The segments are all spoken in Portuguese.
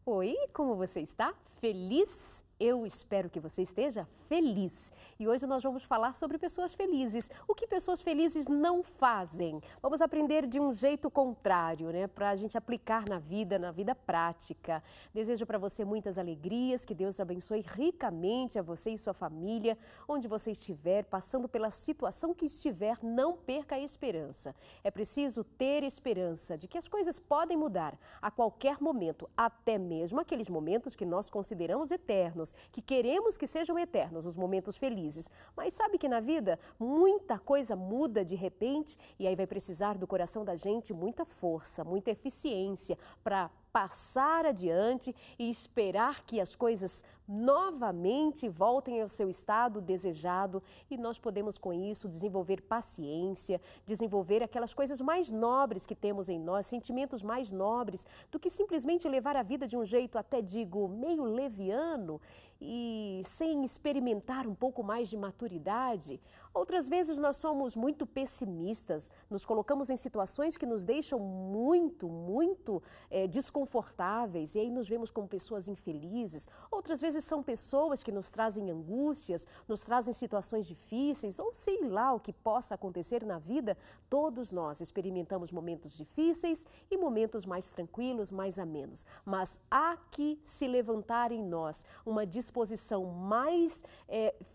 Oi, como você está? Feliz? Eu espero que você esteja feliz. E hoje nós vamos falar sobre pessoas felizes. O que pessoas felizes não fazem? Vamos aprender de um jeito contrário, né? Para a gente aplicar na vida prática. Desejo para você muitas alegrias, que Deus abençoe ricamente a você e sua família. Onde você estiver, passando pela situação que estiver, não perca a esperança. É preciso ter esperança de que as coisas podem mudar a qualquer momento, até mesmo aqueles momentos que nós consideramos eternos, que queremos que sejam eternos, os momentos felizes. Mas sabe que na vida muita coisa muda de repente e aí vai precisar do coração da gente muita força, muita eficiência para passar adiante e esperar que as coisas novamente voltem ao seu estado desejado e nós podemos com isso desenvolver paciência, desenvolver aquelas coisas mais nobres que temos em nós, sentimentos mais nobres do que simplesmente levar a vida de um jeito até digo meio leviano e sem experimentar um pouco mais de maturidade. Outras vezes nós somos muito pessimistas, nos colocamos em situações que nos deixam muito desconfortáveis e aí nos vemos como pessoas infelizes. Outras vezes são pessoas que nos trazem angústias, nos trazem situações difíceis ou sei lá o que possa acontecer na vida. Todos nós experimentamos momentos difíceis e momentos mais tranquilos, mais amenos. Mas há que se levantar em nós uma disposição mais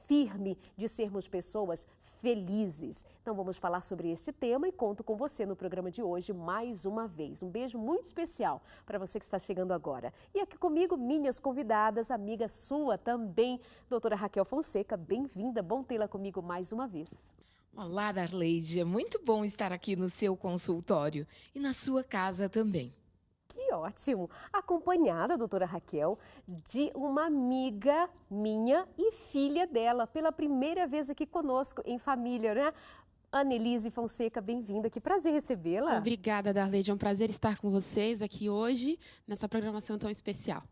firme de sermos pessoas felizes. Então vamos falar sobre este tema e conto com você no programa de hoje mais uma vez. Um beijo muito especial para você que está chegando agora. E aqui comigo, minhas convidadas, amiga sua também, doutora Raquel Fonseca. Bem-vinda, bom tê-la comigo mais uma vez. Olá, Darleide. É muito bom estar aqui no seu consultório e na sua casa também. Que ótimo! Acompanhada, doutora Raquel, de uma amiga minha e filha dela, pela primeira vez aqui conosco em família, né? Annelise Fonseca, bem-vinda, que prazer recebê-la. Obrigada, Darleide, é um prazer estar com vocês aqui hoje, nessa programação tão especial.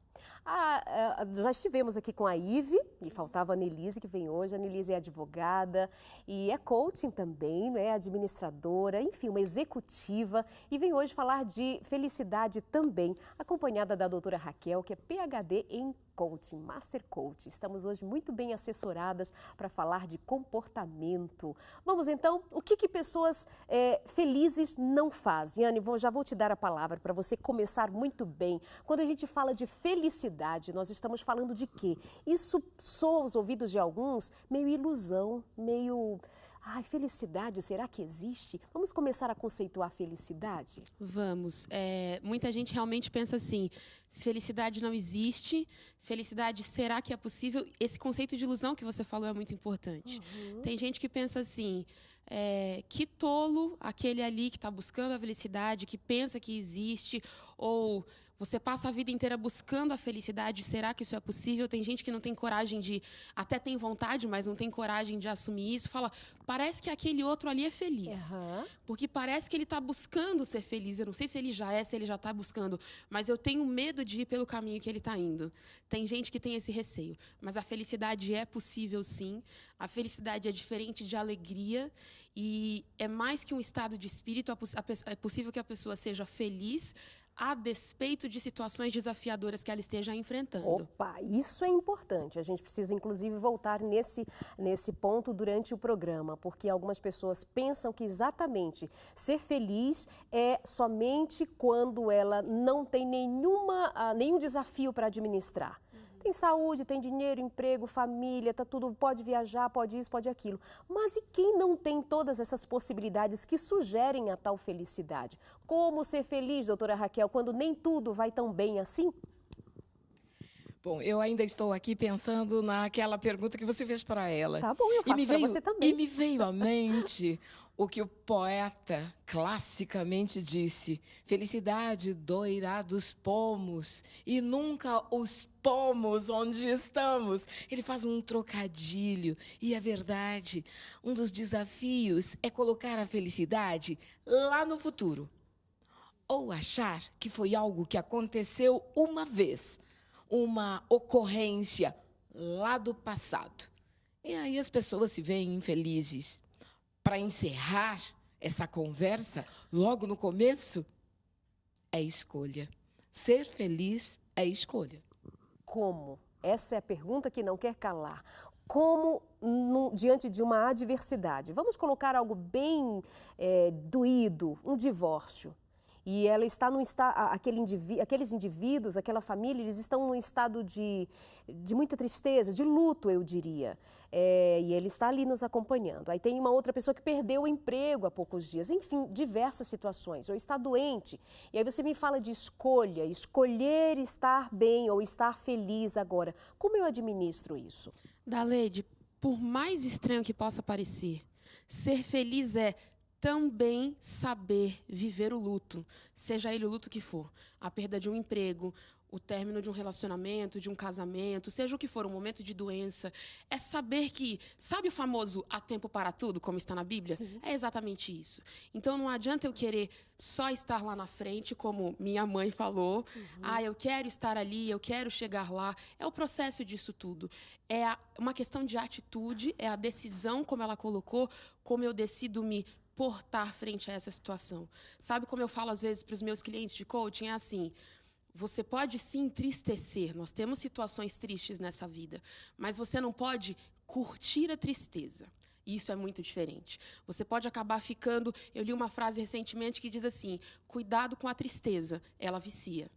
Já estivemos aqui com a Ive, e faltava a Annelise, que vem hoje. A Annelise é advogada e é coaching também, né? Administradora, enfim, uma executiva. E vem hoje falar de felicidade também, acompanhada da doutora Raquel, que é PhD em Coaching, Master Coach. Estamos hoje muito bem assessoradas para falar de comportamento. Vamos então, o que pessoas felizes não fazem? Anne, já vou te dar a palavra para você começar muito bem. Quando a gente fala de felicidade, nós estamos falando de quê? Isso soa aos ouvidos de alguns meio ilusão, meio... Ai, felicidade, será que existe? Vamos começar a conceituar felicidade? Vamos. Muita gente realmente pensa assim, felicidade não existe, felicidade será que é possível? Esse conceito de ilusão que você falou é muito importante. Tem gente que pensa assim, que tolo aquele ali que está buscando a felicidade, que pensa que existe, ou... Você passa a vida inteira buscando a felicidade, será que isso é possível? Tem gente que não tem coragem de... Até tem vontade, mas não tem coragem de assumir isso. Fala, parece que aquele outro ali é feliz. Porque parece que ele está buscando ser feliz. Eu não sei se ele já é, se ele já está buscando. Mas eu tenho medo de ir pelo caminho que ele está indo. Tem gente que tem esse receio. Mas a felicidade é possível, sim. A felicidade é diferente de alegria. E é mais que um estado de espírito. É possível que a pessoa seja feliz a despeito de situações desafiadoras que ela esteja enfrentando. Opa, isso é importante. A gente precisa, inclusive, voltar nesse ponto durante o programa, porque algumas pessoas pensam que exatamente ser feliz é somente quando ela não tem nenhum desafio para administrar. Tem saúde, tem dinheiro, emprego, família, tá tudo, pode viajar, pode isso, pode aquilo. Mas e quem não tem todas essas possibilidades que sugerem a tal felicidade? Como ser feliz, doutora Raquel, quando nem tudo vai tão bem assim? Bom, eu ainda estou aqui pensando naquela pergunta que você fez para ela. Tá bom, eu faço para você também. E me veio à mente o que o poeta classicamente disse: felicidade doirá dos pomos e nunca os pomos onde estamos. Ele faz um trocadilho e é verdade. Um dos desafios é colocar a felicidade lá no futuro. Ou achar que foi algo que aconteceu uma vez, uma ocorrência lá do passado. E aí as pessoas se veem infelizes. Para encerrar essa conversa, logo no começo, é escolha. Ser feliz é escolha. Como? Essa é a pergunta que não quer calar. Como, diante de uma adversidade? Vamos colocar algo bem doído, um divórcio. E ela está num aqueles indivíduos, aquela família, eles estão num estado de muita tristeza, de luto, eu diria. E ele está ali nos acompanhando. Aí tem uma outra pessoa que perdeu o emprego há poucos dias. Enfim, diversas situações. Ou está doente. E aí você me fala de escolha, escolher estar bem ou estar feliz agora. Como eu administro isso? Daleide, por mais estranho que possa parecer, ser feliz é também saber viver o luto, seja ele o luto que for, a perda de um emprego, o término de um relacionamento, de um casamento, seja o que for, um momento de doença, é saber que, sabe o famoso há tempo para tudo, como está na Bíblia? Sim. É exatamente isso. Então, não adianta eu querer só estar lá na frente, como minha mãe falou, eu quero estar ali, eu quero chegar lá. É o processo disso tudo. É uma questão de atitude, é a decisão, como ela colocou, como eu decido me portar frente a essa situação. Sabe como eu falo às vezes para os meus clientes de coaching? É assim, você pode se entristecer, nós temos situações tristes nessa vida, mas você não pode curtir a tristeza. Isso é muito diferente. Você pode acabar ficando... Eu li uma frase recentemente que diz assim, cuidado com a tristeza, ela vicia.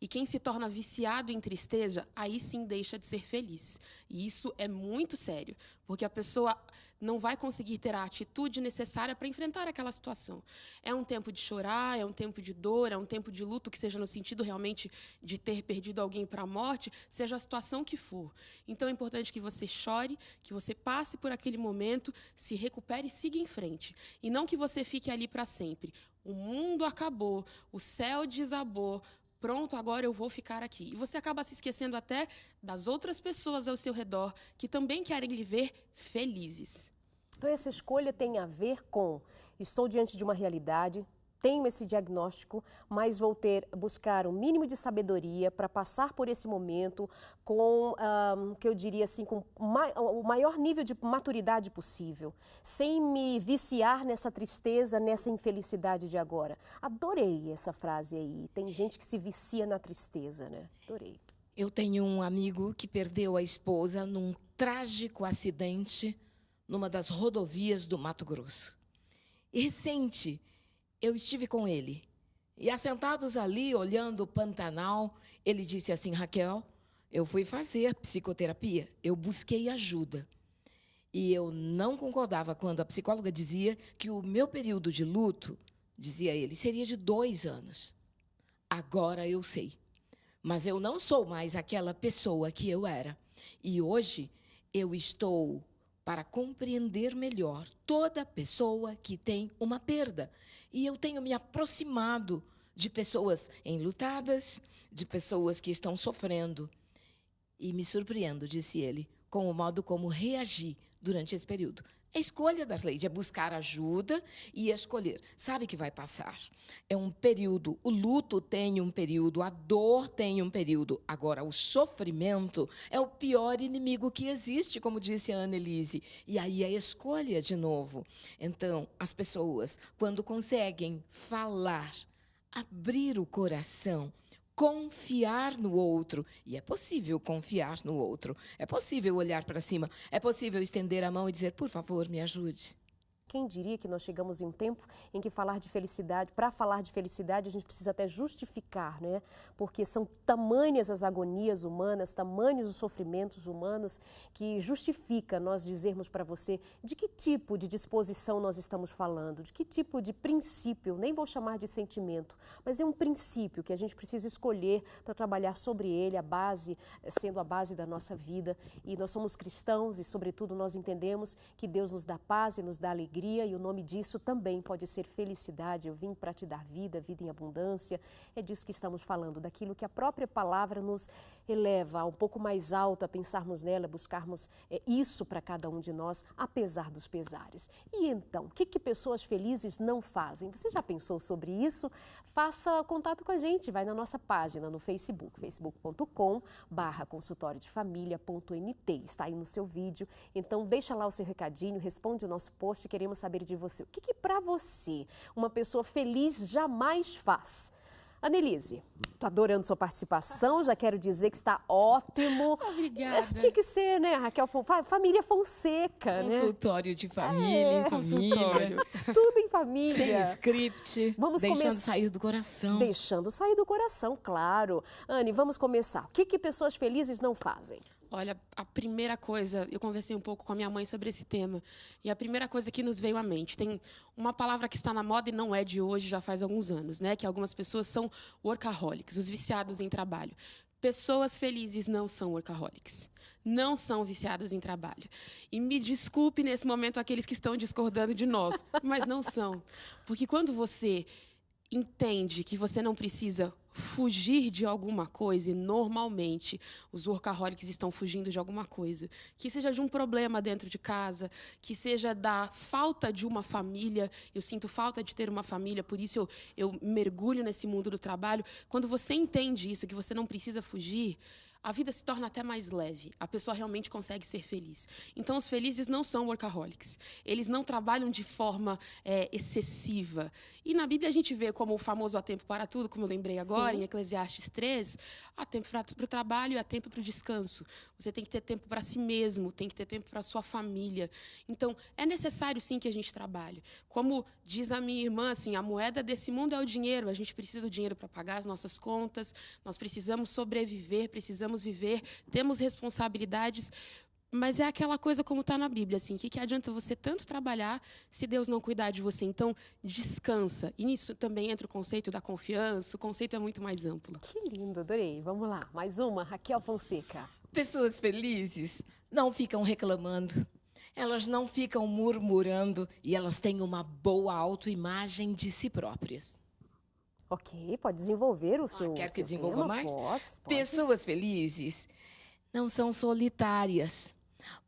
E quem se torna viciado em tristeza, aí sim deixa de ser feliz. E isso é muito sério, porque a pessoa não vai conseguir ter a atitude necessária para enfrentar aquela situação. É um tempo de chorar, é um tempo de dor, é um tempo de luto, que seja no sentido realmente de ter perdido alguém para a morte, seja a situação que for. Então é importante que você chore, que você passe por aquele momento, se recupere e siga em frente. E não que você fique ali para sempre. O mundo acabou, o céu desabou, pronto, agora eu vou ficar aqui. E você acaba se esquecendo até das outras pessoas ao seu redor que também querem lhe ver felizes. Então, essa escolha tem a ver com: estou diante de uma realidade, tenho esse diagnóstico, mas vou buscar um mínimo de sabedoria para passar por esse momento com, que eu diria assim, com o maior nível de maturidade possível, sem me viciar nessa tristeza, nessa infelicidade de agora. Adorei essa frase aí. Tem gente que se vicia na tristeza, né? Adorei. Eu tenho um amigo que perdeu a esposa num trágico acidente numa das rodovias do Mato Grosso. E recente, eu estive com ele. E assentados ali, olhando o Pantanal, ele disse assim: Raquel, eu fui fazer psicoterapia, eu busquei ajuda. E eu não concordava quando a psicóloga dizia que o meu período de luto, dizia ele, seria de 2 anos. Agora eu sei. Mas eu não sou mais aquela pessoa que eu era. E hoje eu estou para compreender melhor toda pessoa que tem uma perda. E eu tenho me aproximado de pessoas enlutadas, de pessoas que estão sofrendo. E me surpreendo, disse ele, com o modo como reagi durante esse período. A escolha da Leide é buscar ajuda e escolher. Sabe que vai passar. É um período, o luto tem um período, a dor tem um período. Agora, o sofrimento é o pior inimigo que existe, como disse a Annelise. E aí a escolha de novo. Então, as pessoas, quando conseguem falar, abrir o coração, confiar no outro, e é possível confiar no outro, é possível olhar para cima, é possível estender a mão e dizer, por favor, me ajude. Quem diria que nós chegamos em um tempo em que falar de felicidade, para falar de felicidade, a gente precisa até justificar, né? Porque são tamanhas as agonias humanas, tamanhos os sofrimentos humanos, que justifica nós dizermos para você de que tipo de disposição nós estamos falando, de que tipo de princípio, nem vou chamar de sentimento, mas é um princípio que a gente precisa escolher para trabalhar sobre ele, a base, sendo a base da nossa vida. E nós somos cristãos e, sobretudo, nós entendemos que Deus nos dá paz e nos dá alegria, e o nome disso também pode ser felicidade. Eu vim para te dar vida, vida em abundância. É disso que estamos falando, daquilo que a própria palavra nos eleva a um pouco mais alto, a pensarmos nela, buscarmos isso para cada um de nós, apesar dos pesares. E então, o que pessoas felizes não fazem? Você já pensou sobre isso? Faça contato com a gente, vai na nossa página no Facebook, facebook.com/consultoriodefamilia.nt, está aí no seu vídeo. Então deixa lá o seu recadinho, responde o nosso post, queremos saber de você. O que para você uma pessoa feliz jamais faz? Annelise, tô adorando sua participação, já quero dizer que está ótimo. Obrigada. Tinha que ser, né, Raquel? Família Fonseca, né? Consultório de família, em família. Tudo em família. Sem script, Vamos deixando sair do coração. Deixando sair do coração, claro. Anne, vamos começar. O que pessoas felizes não fazem? Olha, a primeira coisa, eu conversei um pouco com a minha mãe sobre esse tema, e a primeira coisa que nos veio à mente, tem uma palavra que está na moda e não é de hoje, já faz alguns anos, né? Que algumas pessoas são workaholics, os viciados em trabalho. Pessoas felizes não são workaholics, não são viciados em trabalho. E me desculpe nesse momento aqueles que estão discordando de nós, mas não são. Porque quando você entende que você não precisa fugir de alguma coisa, e normalmente os workaholics estão fugindo de alguma coisa, que seja de um problema dentro de casa, que seja da falta de uma família, eu sinto falta de ter uma família, por isso eu mergulho nesse mundo do trabalho. Quando você entende isso, que você não precisa fugir, a vida se torna até mais leve. A pessoa realmente consegue ser feliz. Então, os felizes não são workaholics. Eles não trabalham de forma excessiva. E na Bíblia a gente vê como o famoso há tempo para tudo, como eu lembrei agora, Sim. em Eclesiastes 3, há tempo para o trabalho e há tempo para o descanso. Você tem que ter tempo para si mesmo, tem que ter tempo para a sua família. Então, é necessário, sim, que a gente trabalhe. Como diz a minha irmã, assim, a moeda desse mundo é o dinheiro. A gente precisa do dinheiro para pagar as nossas contas, nós precisamos sobreviver, precisamos viver, temos responsabilidades, mas é aquela coisa como está na Bíblia, assim, que adianta você tanto trabalhar se Deus não cuidar de você? Então, descansa. E nisso também entra o conceito da confiança, o conceito é muito mais amplo. Que lindo, adorei. Vamos lá, mais uma, Raquel Fonseca. Pessoas felizes não ficam reclamando, elas não ficam murmurando e elas têm uma boa autoimagem de si próprias. Ok, pode desenvolver o seu Quer que seu desenvolva tema? mais? Pode. Pessoas felizes não são solitárias,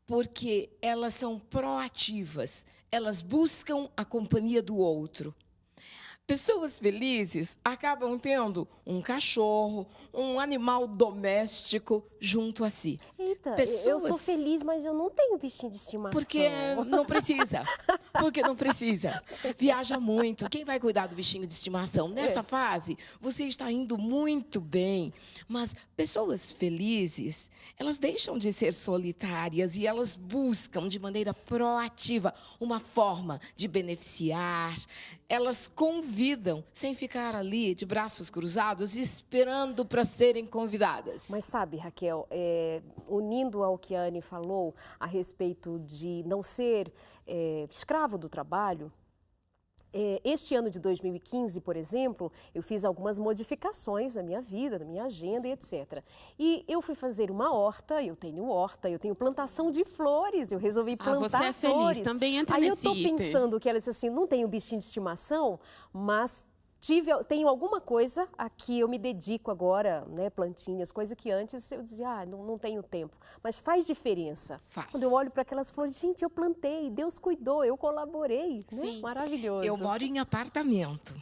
porque elas são proativas, elas buscam a companhia do outro. Pessoas felizes acabam tendo um cachorro, um animal doméstico junto a si. Eita, eu Pessoas- sou feliz, mas eu não tenho bichinho de estimação. Porque não precisa. Porque não precisa. Viaja muito. Quem vai cuidar do bichinho de estimação? Nessa fase, você está indo muito bem. Mas pessoas felizes, elas deixam de ser solitárias e elas buscam, de maneira proativa, uma forma de beneficiar. Elas convidam, sem ficar ali de braços cruzados, esperando para serem convidadas. Mas sabe, Raquel, unindo ao que a Anne falou a respeito de não ser escravo do trabalho, este ano de 2015, por exemplo, eu fiz algumas modificações na minha vida, na minha agenda e etc. E eu fui fazer uma horta, eu tenho plantação de flores, eu resolvi plantar você é feliz, flores. também entra Aí nesse eu tô item. pensando que ela disse assim, não tenho bichinho de estimação, mas tenho alguma coisa a que eu me dedico agora, né, plantinhas, coisa que antes eu dizia, não tenho tempo. Mas faz diferença. Faz. Quando eu olho para aquelas flores, gente, eu plantei, Deus cuidou, eu colaborei, né? Sim. Maravilhoso. Eu moro em apartamento,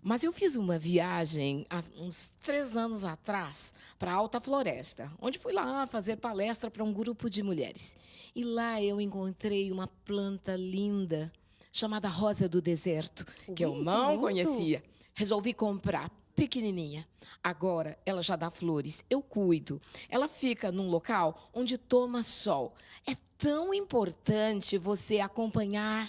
mas eu fiz uma viagem há uns 3 anos atrás para a Alta Floresta, onde fui lá fazer palestra para um grupo de mulheres. E lá eu encontrei uma planta linda chamada Rosa do Deserto, que eu não lindo. conhecia. Resolvi comprar, pequenininha. Agora ela já dá flores, eu cuido. Ela fica num local onde toma sol. É tão importante você acompanhar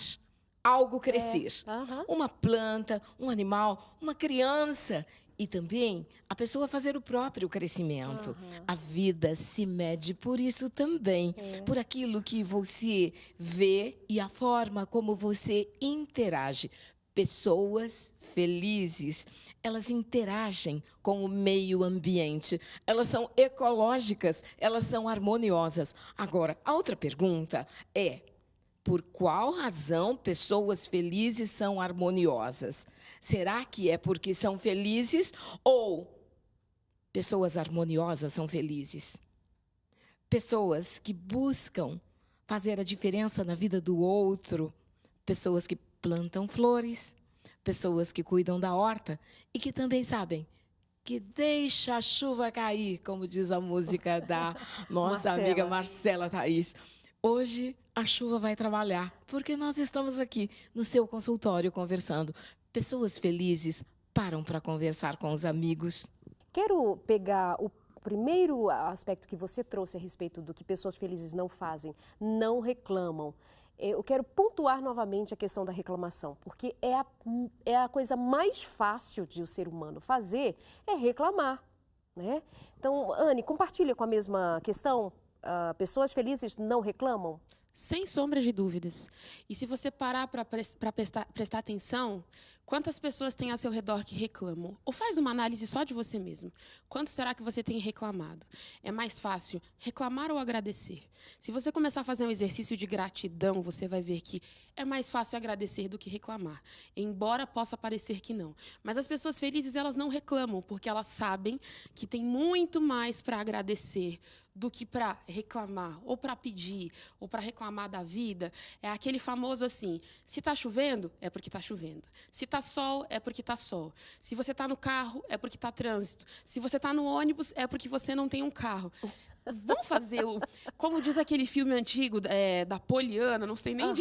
algo crescer. aham. Uma planta, um animal, uma criança. E também a pessoa fazer o próprio crescimento. A vida se mede por isso também. Por aquilo que você vê e a forma como você interage. Pessoas felizes, elas interagem com o meio ambiente. Elas são ecológicas, elas são harmoniosas. Agora, a outra pergunta é: por qual razão pessoas felizes são harmoniosas? Será que é porque são felizes ou pessoas harmoniosas são felizes? Pessoas que buscam fazer a diferença na vida do outro, pessoas que plantam flores, pessoas que cuidam da horta e que também sabem que deixa a chuva cair, como diz a música da nossa amiga Marcela Thaís. Hoje a chuva vai trabalhar, porque nós estamos aqui no seu consultório conversando. Pessoas felizes param para conversar com os amigos. Quero pegar o primeiro aspecto que você trouxe a respeito do que pessoas felizes não fazem, não reclamam. Eu quero pontuar novamente a questão da reclamação, porque é a coisa mais fácil de o ser humano fazer, é reclamar, né? Então, Anne, compartilha com a mesma questão. Pessoas felizes não reclamam? Sem sombra de dúvidas. E se você parar para prestar atenção, quantas pessoas tem ao seu redor que reclamam? Ou faz uma análise só de você mesmo. Quanto será que você tem reclamado? É mais fácil reclamar ou agradecer? Se você começar a fazer um exercício de gratidão, você vai ver que é mais fácil agradecer do que reclamar. Embora possa parecer que não. Mas as pessoas felizes, elas não reclamam, porque elas sabem que tem muito mais para agradecer do que para reclamar, ou para pedir, ou para reclamar da vida. É aquele famoso assim, se está chovendo, é porque está chovendo. Se está sol, é porque está sol. Se você está no carro, é porque está trânsito. Se você está no ônibus, é porque você não tem um carro. Vamos fazer como diz aquele filme antigo da Poliana, não sei nem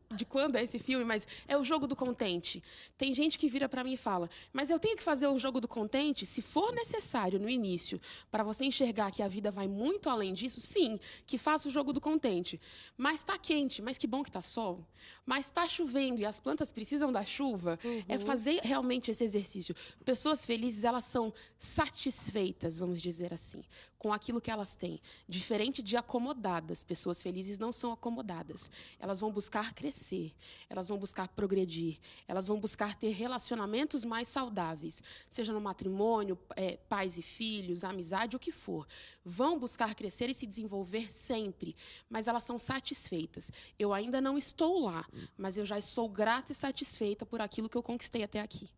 de quando é esse filme, mas é o jogo do contente. Tem gente que vira para mim e fala, mas eu tenho que fazer o jogo do contente se for necessário no início, para você enxergar que a vida vai muito além disso, sim, que faça o jogo do contente. Mas está quente, mas que bom que está sol. Mas está chovendo e as plantas precisam da chuva. É fazer realmente esse exercício. Pessoas felizes, elas são satisfeitas, vamos dizer assim, com aquilo que elas têm. Diferente de acomodadas. Pessoas felizes não são acomodadas. Elas vão buscar crescer, elas vão buscar progredir, elas vão buscar ter relacionamentos mais saudáveis, seja no matrimônio, pais e filhos, amizade, o que for. Vão buscar crescer e se desenvolver sempre, mas elas são satisfeitas. Eu ainda não estou lá, mas eu já sou grata e satisfeita por aquilo que eu conquistei até aqui.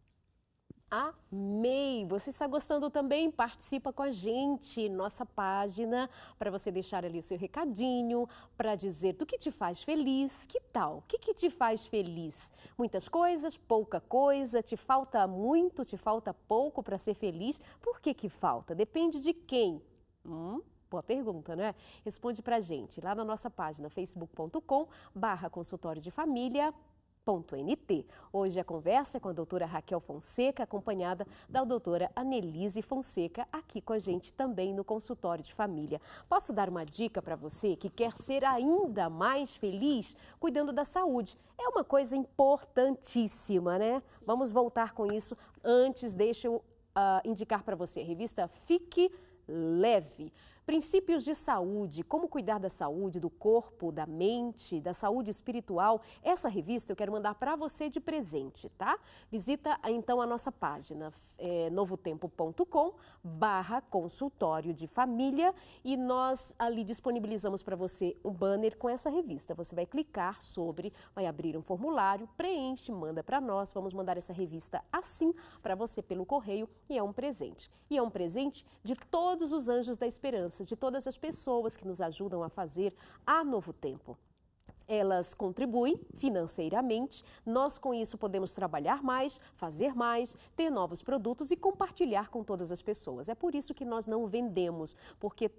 Amei! Você está gostando também? Participa com a gente, nossa página, para você deixar ali o seu recadinho, para dizer do que te faz feliz. Que tal? O que te faz feliz? Muitas coisas, pouca coisa, te falta muito, te falta pouco para ser feliz? Por que falta? Depende de quem? Boa pergunta, né? Responde pra gente lá na nossa página facebook.com/consultório de família. .nt. Hoje a conversa é com a doutora Raquel Fonseca, acompanhada da doutora Anelise Fonseca, aqui com a gente também no consultório de família. Posso dar uma dica para você que quer ser ainda mais feliz cuidando da saúde? É uma coisa importantíssima, né? Vamos voltar com isso. Antes, deixa eu indicar para você a revista Fique Leve. Princípios de saúde, como cuidar da saúde, do corpo, da mente, da saúde espiritual. Essa revista eu quero mandar para você de presente, tá? Visita então a nossa página novotempo.com/consultório de família e nós ali disponibilizamos para você um banner com essa revista. Você vai clicar sobre, vai abrir um formulário, preenche, manda para nós. Vamos mandar essa revista assim para você pelo correio e é um presente. E é um presente de todos os anjos da esperança, de todas as pessoas que nos ajudam a fazer a Novo Tempo. Elas contribuem financeiramente, nós com isso podemos trabalhar mais, fazer mais, ter novos produtos e compartilhar com todas as pessoas. É por isso que nós não vendemos, porque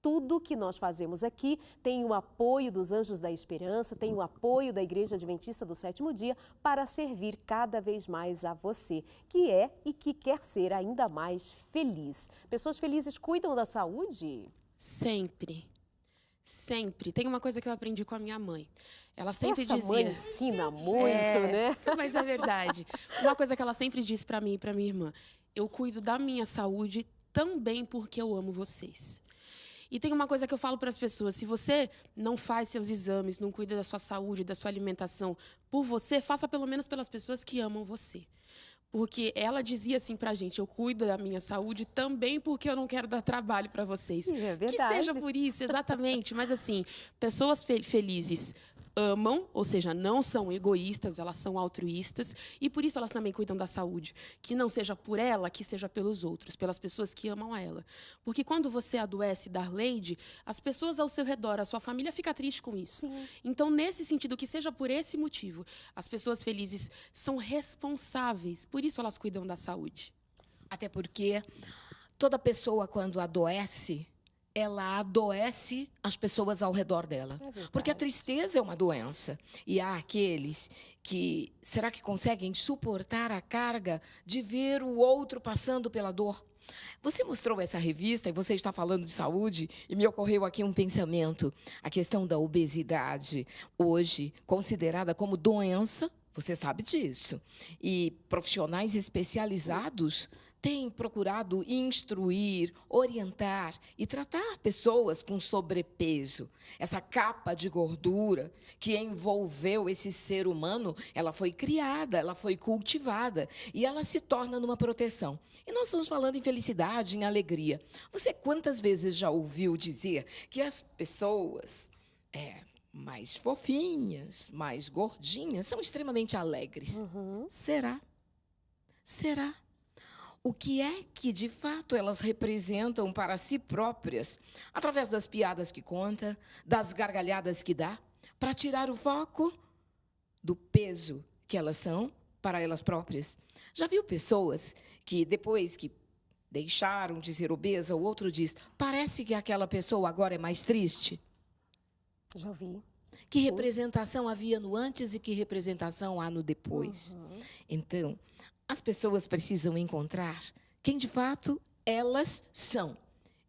tudo que nós fazemos aqui tem o apoio dos Anjos da Esperança, tem o apoio da Igreja Adventista do Sétimo Dia para servir cada vez mais a você, que é e que quer ser ainda mais feliz. Pessoas felizes cuidam da saúde? Sempre. Sempre. Tem uma coisa que eu aprendi com a minha mãe. Ela sempre Essa dizia... mãe ensina muito, né? Mas é verdade. Uma coisa que ela sempre disse para mim e para minha irmã: eu cuido da minha saúde também porque eu amo vocês. E tem uma coisa que eu falo para as pessoas: se você não faz seus exames, não cuida da sua saúde, da sua alimentação por você, faça pelo menos pelas pessoas que amam você. Porque ela dizia assim pra gente: eu cuido da minha saúde também porque eu não quero dar trabalho para vocês. É verdade. Que seja por isso, exatamente. Mas assim, pessoas felizes amam, ou seja, não são egoístas, elas são altruístas e por isso elas também cuidam da saúde. Que não seja por ela, que seja pelos outros, pelas pessoas que amam a ela. Porque quando você adoece, Darleide, as pessoas ao seu redor, a sua família fica triste com isso. Sim. Então, nesse sentido, que seja por esse motivo, as pessoas felizes são responsáveis, por isso elas cuidam da saúde. Até porque toda pessoa, quando adoece, ela adoece as pessoas ao redor dela. Porque a tristeza é uma doença. E há aqueles que, será que conseguem suportar a carga de ver o outro passando pela dor? Você mostrou essa revista e você está falando de saúde e me ocorreu aqui um pensamento. A questão da obesidade, hoje considerada como doença, você sabe disso. E profissionais especializados têm procurado instruir, orientar e tratar pessoas com sobrepeso. Essa capa de gordura que envolveu esse ser humano, ela foi criada, ela foi cultivada e ela se torna numa proteção. E nós estamos falando em felicidade, em alegria. Você quantas vezes já ouviu dizer que as pessoas mais fofinhas, mais gordinhas, são extremamente alegres? Será? Será? O que é que, de fato, elas representam para si próprias, através das piadas que conta, das gargalhadas que dá, para tirar o foco do peso que elas são para elas próprias? Já viu pessoas que, depois que deixaram de ser obesa, o outro diz, parece que aquela pessoa agora é mais triste? Já vi. Que representação havia no antes e que representação há no depois? Então, as pessoas precisam encontrar quem, de fato, elas são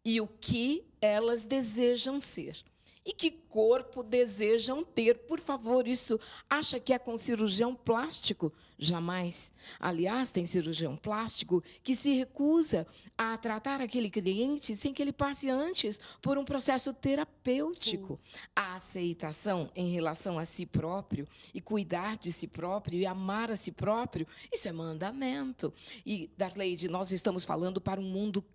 e o que elas desejam ser. E que corpo desejam ter. Por favor, isso acha que é com cirurgião plástico? Jamais. Aliás, tem cirurgião plástico que se recusa a tratar aquele cliente sem que ele passe antes por um processo terapêutico. Sim. A aceitação em relação a si próprio e cuidar de si próprio e amar a si próprio, isso é mandamento. E, Darleide, nós estamos falando para um mundo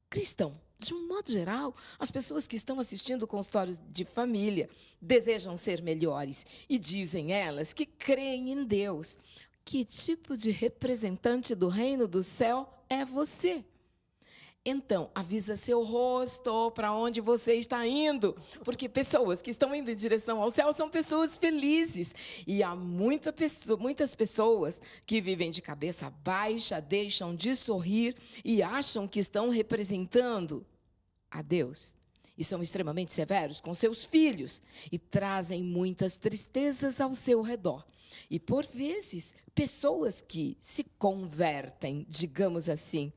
cristão. De um modo geral, as pessoas que estão assistindo consultórios de família desejam ser melhores e dizem elas que creem em Deus. Que tipo de representante do reino do céu é você? Então, avisa seu rosto para onde você está indo, porque pessoas que estão indo em direção ao céu são pessoas felizes. E há muitas pessoas que vivem de cabeça baixa, deixam de sorrir e acham que estão representando a Deus. E são extremamente severos com seus filhos e trazem muitas tristezas ao seu redor. E, por vezes, pessoas que se convertem, digamos assim,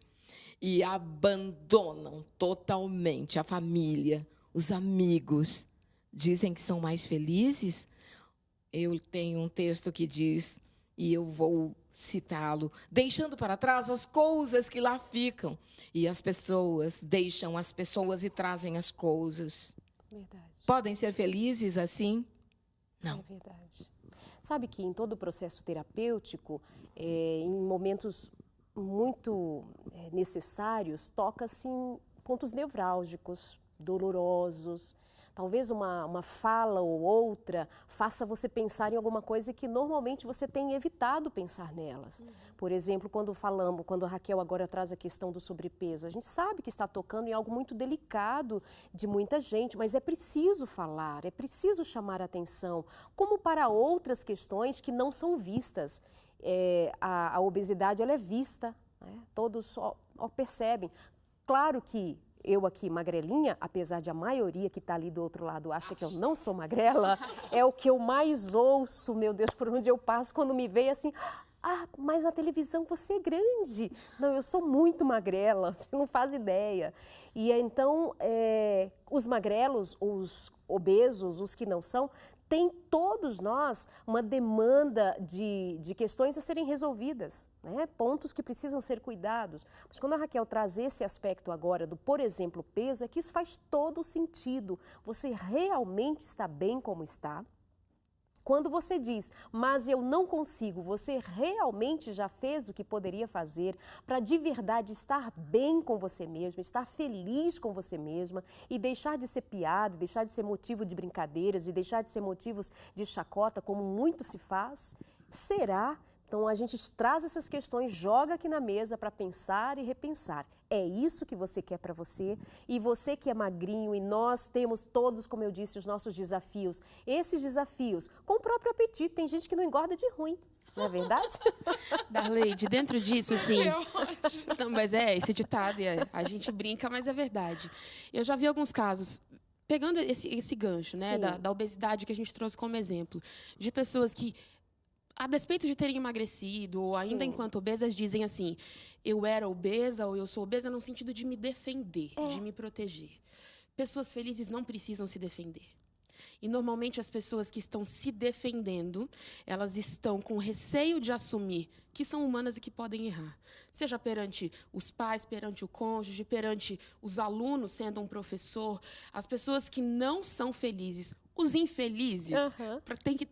e abandonam totalmente a família, os amigos, dizem que são mais felizes. Eu tenho um texto que diz, e eu vou citá-lo, deixando para trás as coisas que lá ficam. E as pessoas deixam as pessoas e trazem as coisas. Verdade. Podem ser felizes assim? Não. É verdade. Sabe que em todo o processo terapêutico, em momentos muito necessários, toca-se em pontos nevrálgicos, dolorosos. Talvez uma fala ou outra faça você pensar em alguma coisa que normalmente você tem evitado pensar nelas. Por exemplo, quando a Raquel agora traz a questão do sobrepeso, a gente sabe que está tocando em algo muito delicado de muita gente, mas é preciso falar, é preciso chamar a atenção, como para outras questões que não são vistas. A obesidade ela é vista, né? Todos só percebem. Claro que eu aqui, magrelinha, apesar de a maioria que está ali do outro lado acha que eu não sou magrela, é o que eu mais ouço, meu Deus, por onde eu passo, quando me veem assim, mas na televisão você é grande. Não, eu sou muito magrela, você não faz ideia. E então, os magrelos, os obesos, os que não são, tem todos nós uma demanda de questões a serem resolvidas, né? Pontos que precisam ser cuidados. Mas quando a Raquel traz esse aspecto agora do, por exemplo, peso, é que isso faz todo o sentido. Você realmente está bem como está? Quando você diz, mas eu não consigo, você realmente já fez o que poderia fazer para de verdade estar bem com você mesma, estar feliz com você mesma e deixar de ser piada, deixar de ser motivo de brincadeiras e deixar de ser motivos de chacota, como muito se faz? Será? Então a gente traz essas questões, joga aqui na mesa para pensar e repensar. É isso que você quer para você? E você que é magrinho, e nós temos todos, como eu disse, os nossos desafios. Esses desafios, com o próprio apetite, tem gente que não engorda de ruim. Não é verdade? Darleide, dentro disso, assim... É ótimo. Não, mas esse ditado, a gente brinca, mas é verdade. Eu já vi alguns casos, pegando esse gancho, né, da obesidade que a gente trouxe como exemplo, de pessoas que, a despeito de terem emagrecido, ou ainda enquanto obesas, dizem assim, eu era obesa ou eu sou obesa no sentido de me defender, de me proteger. Pessoas felizes não precisam se defender. E, normalmente, as pessoas que estão se defendendo, elas estão com receio de assumir que são humanas e que podem errar. Seja perante os pais, perante o cônjuge, perante os alunos, sendo um professor. As pessoas que não são felizes, os infelizes,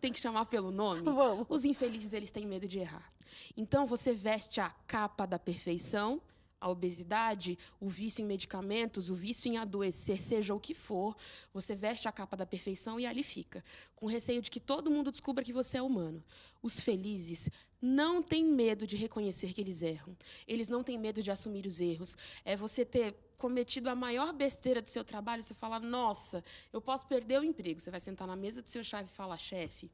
tem que chamar pelo nome. Vamos. Os infelizes, eles têm medo de errar. Então, você veste a capa da perfeição, a obesidade, o vício em medicamentos, o vício em adoecer, seja o que for, você veste a capa da perfeição e ali fica, com receio de que todo mundo descubra que você é humano. Os felizes não têm medo de reconhecer que eles erram. Eles não têm medo de assumir os erros. É você ter cometido a maior besteira do seu trabalho, você fala, nossa, eu posso perder o emprego. Você vai sentar na mesa do seu chefe e falar, chefe,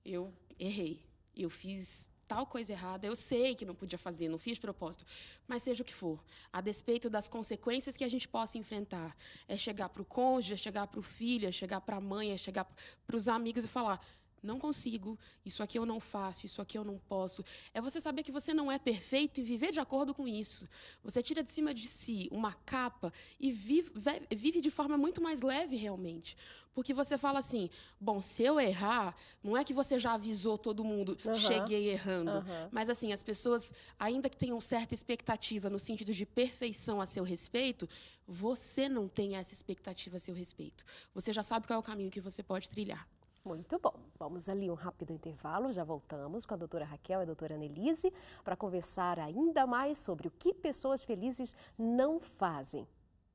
eu errei, eu fiz tal coisa errada, eu sei que não podia fazer, não fiz propósito, mas seja o que for, a despeito das consequências que a gente possa enfrentar, é chegar para o cônjuge, é chegar para o filho, é chegar para a mãe, é chegar para os amigos e falar, não consigo, isso aqui eu não faço, isso aqui eu não posso. É você saber que você não é perfeito e viver de acordo com isso. Você tira de cima de si uma capa e vive de forma muito mais leve, realmente. Porque você fala assim, bom, se eu errar, não é que você já avisou todo mundo, cheguei errando. Mas, assim, as pessoas, ainda que tenham certa expectativa no sentido de perfeição a seu respeito, você não tem essa expectativa a seu respeito. Você já sabe qual é o caminho que você pode trilhar. Muito bom. Vamos ali um rápido intervalo, já voltamos com a doutora Raquel e a doutora Annelise para conversar ainda mais sobre o que pessoas felizes não fazem.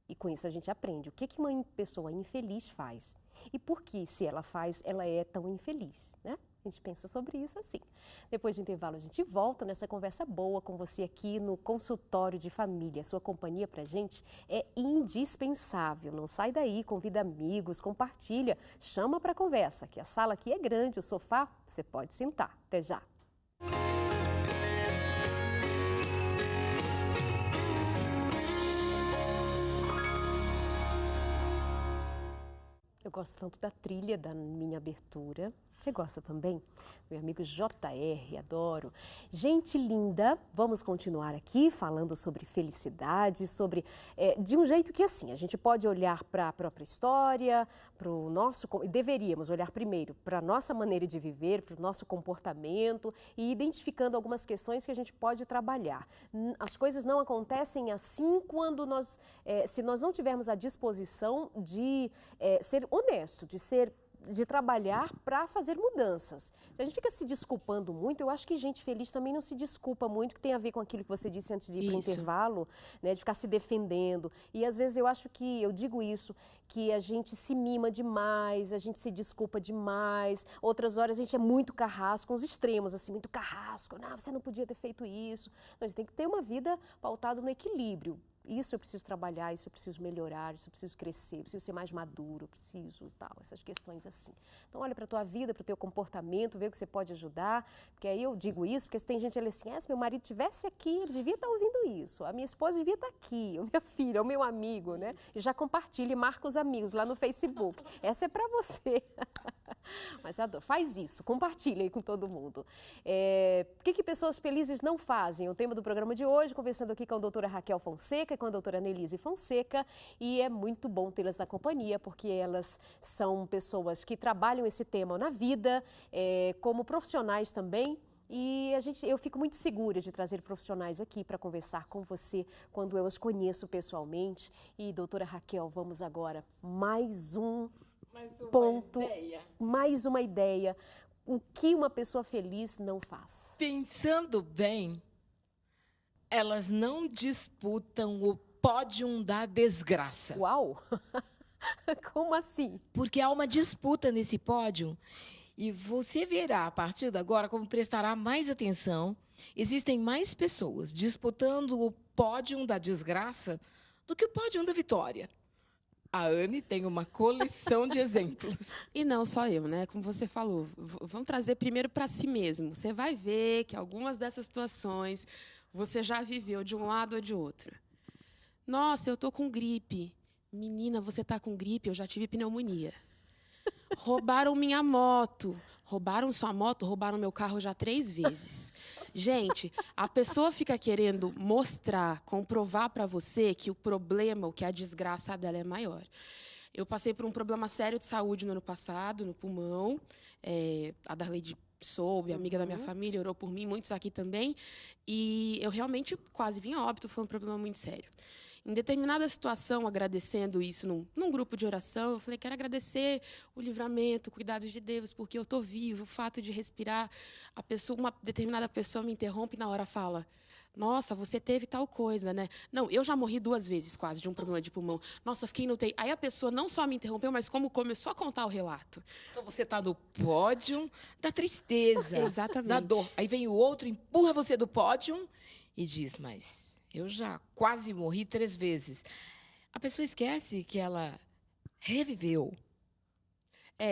E com isso a gente aprende o que uma pessoa infeliz faz e por que, se ela faz, ela é tão infeliz, né? A gente pensa sobre isso assim. Depois do intervalo a gente volta nessa conversa boa com você aqui no consultório de família. Sua companhia pra gente é indispensável. Não sai daí, convida amigos, compartilha, chama pra conversa, que a sala aqui é grande, o sofá você pode sentar. Até já. Eu gosto tanto da trilha da minha abertura. Você gosta também? Meu amigo JR, adoro. Gente linda, vamos continuar aqui falando sobre felicidade, sobre de um jeito que assim, a gente pode olhar para a própria história, para o nosso, e deveríamos olhar primeiro para a nossa maneira de viver, para o nosso comportamento e identificando algumas questões que a gente pode trabalhar. As coisas não acontecem assim quando nós, se nós não tivermos a disposição de ser honesto, de trabalhar para fazer mudanças. Se a gente fica se desculpando muito, eu acho que gente feliz também não se desculpa muito, que tem a ver com aquilo que você disse antes de ir para o intervalo, né, de ficar se defendendo. E às vezes eu digo isso, que a gente se mima demais, a gente se desculpa demais. Outras horas a gente é muito carrasco, uns extremos, assim, muito carrasco. Não, você não podia ter feito isso. Não, a gente tem que ter uma vida pautada no equilíbrio. Isso eu preciso trabalhar, isso eu preciso melhorar, isso eu preciso crescer, eu preciso ser mais maduro, eu preciso tal, essas questões assim. Então olha para a tua vida, para o teu comportamento, vê o que você pode ajudar, porque aí eu digo isso, porque se tem gente ali assim, se meu marido estivesse aqui, ele devia estar ouvindo isso, a minha esposa devia estar aqui, a minha filha, o meu amigo, né? E já compartilha e marca os amigos lá no Facebook. Essa é para você. Mas eu adoro, faz isso, compartilha aí com todo mundo. O que pessoas felizes não fazem? O tema do programa de hoje, conversando aqui com a doutora Raquel Fonseca, com a doutora Annelise Fonseca, e é muito bom tê-las na companhia, porque elas são pessoas que trabalham esse tema na vida, como profissionais também, e eu fico muito segura de trazer profissionais aqui para conversar com você quando eu os conheço pessoalmente. E doutora Raquel, vamos agora mais um ponto, mais uma ideia. O que uma pessoa feliz não faz? Pensando bem, elas não disputam o pódio da desgraça. Uau! Como assim? Porque há uma disputa nesse pódio e você verá, a partir de agora, como prestará mais atenção, existem mais pessoas disputando o pódio da desgraça do que o pódio da vitória. A Anne tem uma coleção de exemplos. E não só eu, né? Como você falou, vamos trazer primeiro para si mesmo. Você vai ver que algumas dessas situações você já viveu de um lado ou de outro. Nossa, eu tô com gripe. Menina, você tá com gripe? Eu já tive pneumonia. Roubaram minha moto. Roubaram sua moto, roubaram meu carro já 3 vezes. Gente, a pessoa fica querendo mostrar, comprovar para você que o problema, que a desgraça dela é maior. Eu passei por um problema sério de saúde no ano passado, no pulmão. A Darleide soube, amiga da minha família, orou por mim, muitos aqui também. E eu realmente quase vim a óbito, foi um problema muito sério. Em determinada situação, agradecendo isso num grupo de oração, eu falei, quero agradecer o livramento, o cuidado de Deus, porque eu estou vivo, o fato de respirar. Uma determinada pessoa me interrompe e na hora fala, nossa, você teve tal coisa, né? Não, eu já morri 2 vezes quase de um problema de pulmão. Nossa, fiquei no UTI. Aí a pessoa não só me interrompeu, mas como começou a contar o relato. Então você está no pódio da tristeza, Exatamente. da dor. Aí vem o outro, empurra você do pódio e diz, mas eu já quase morri 3 vezes. A pessoa esquece que ela reviveu.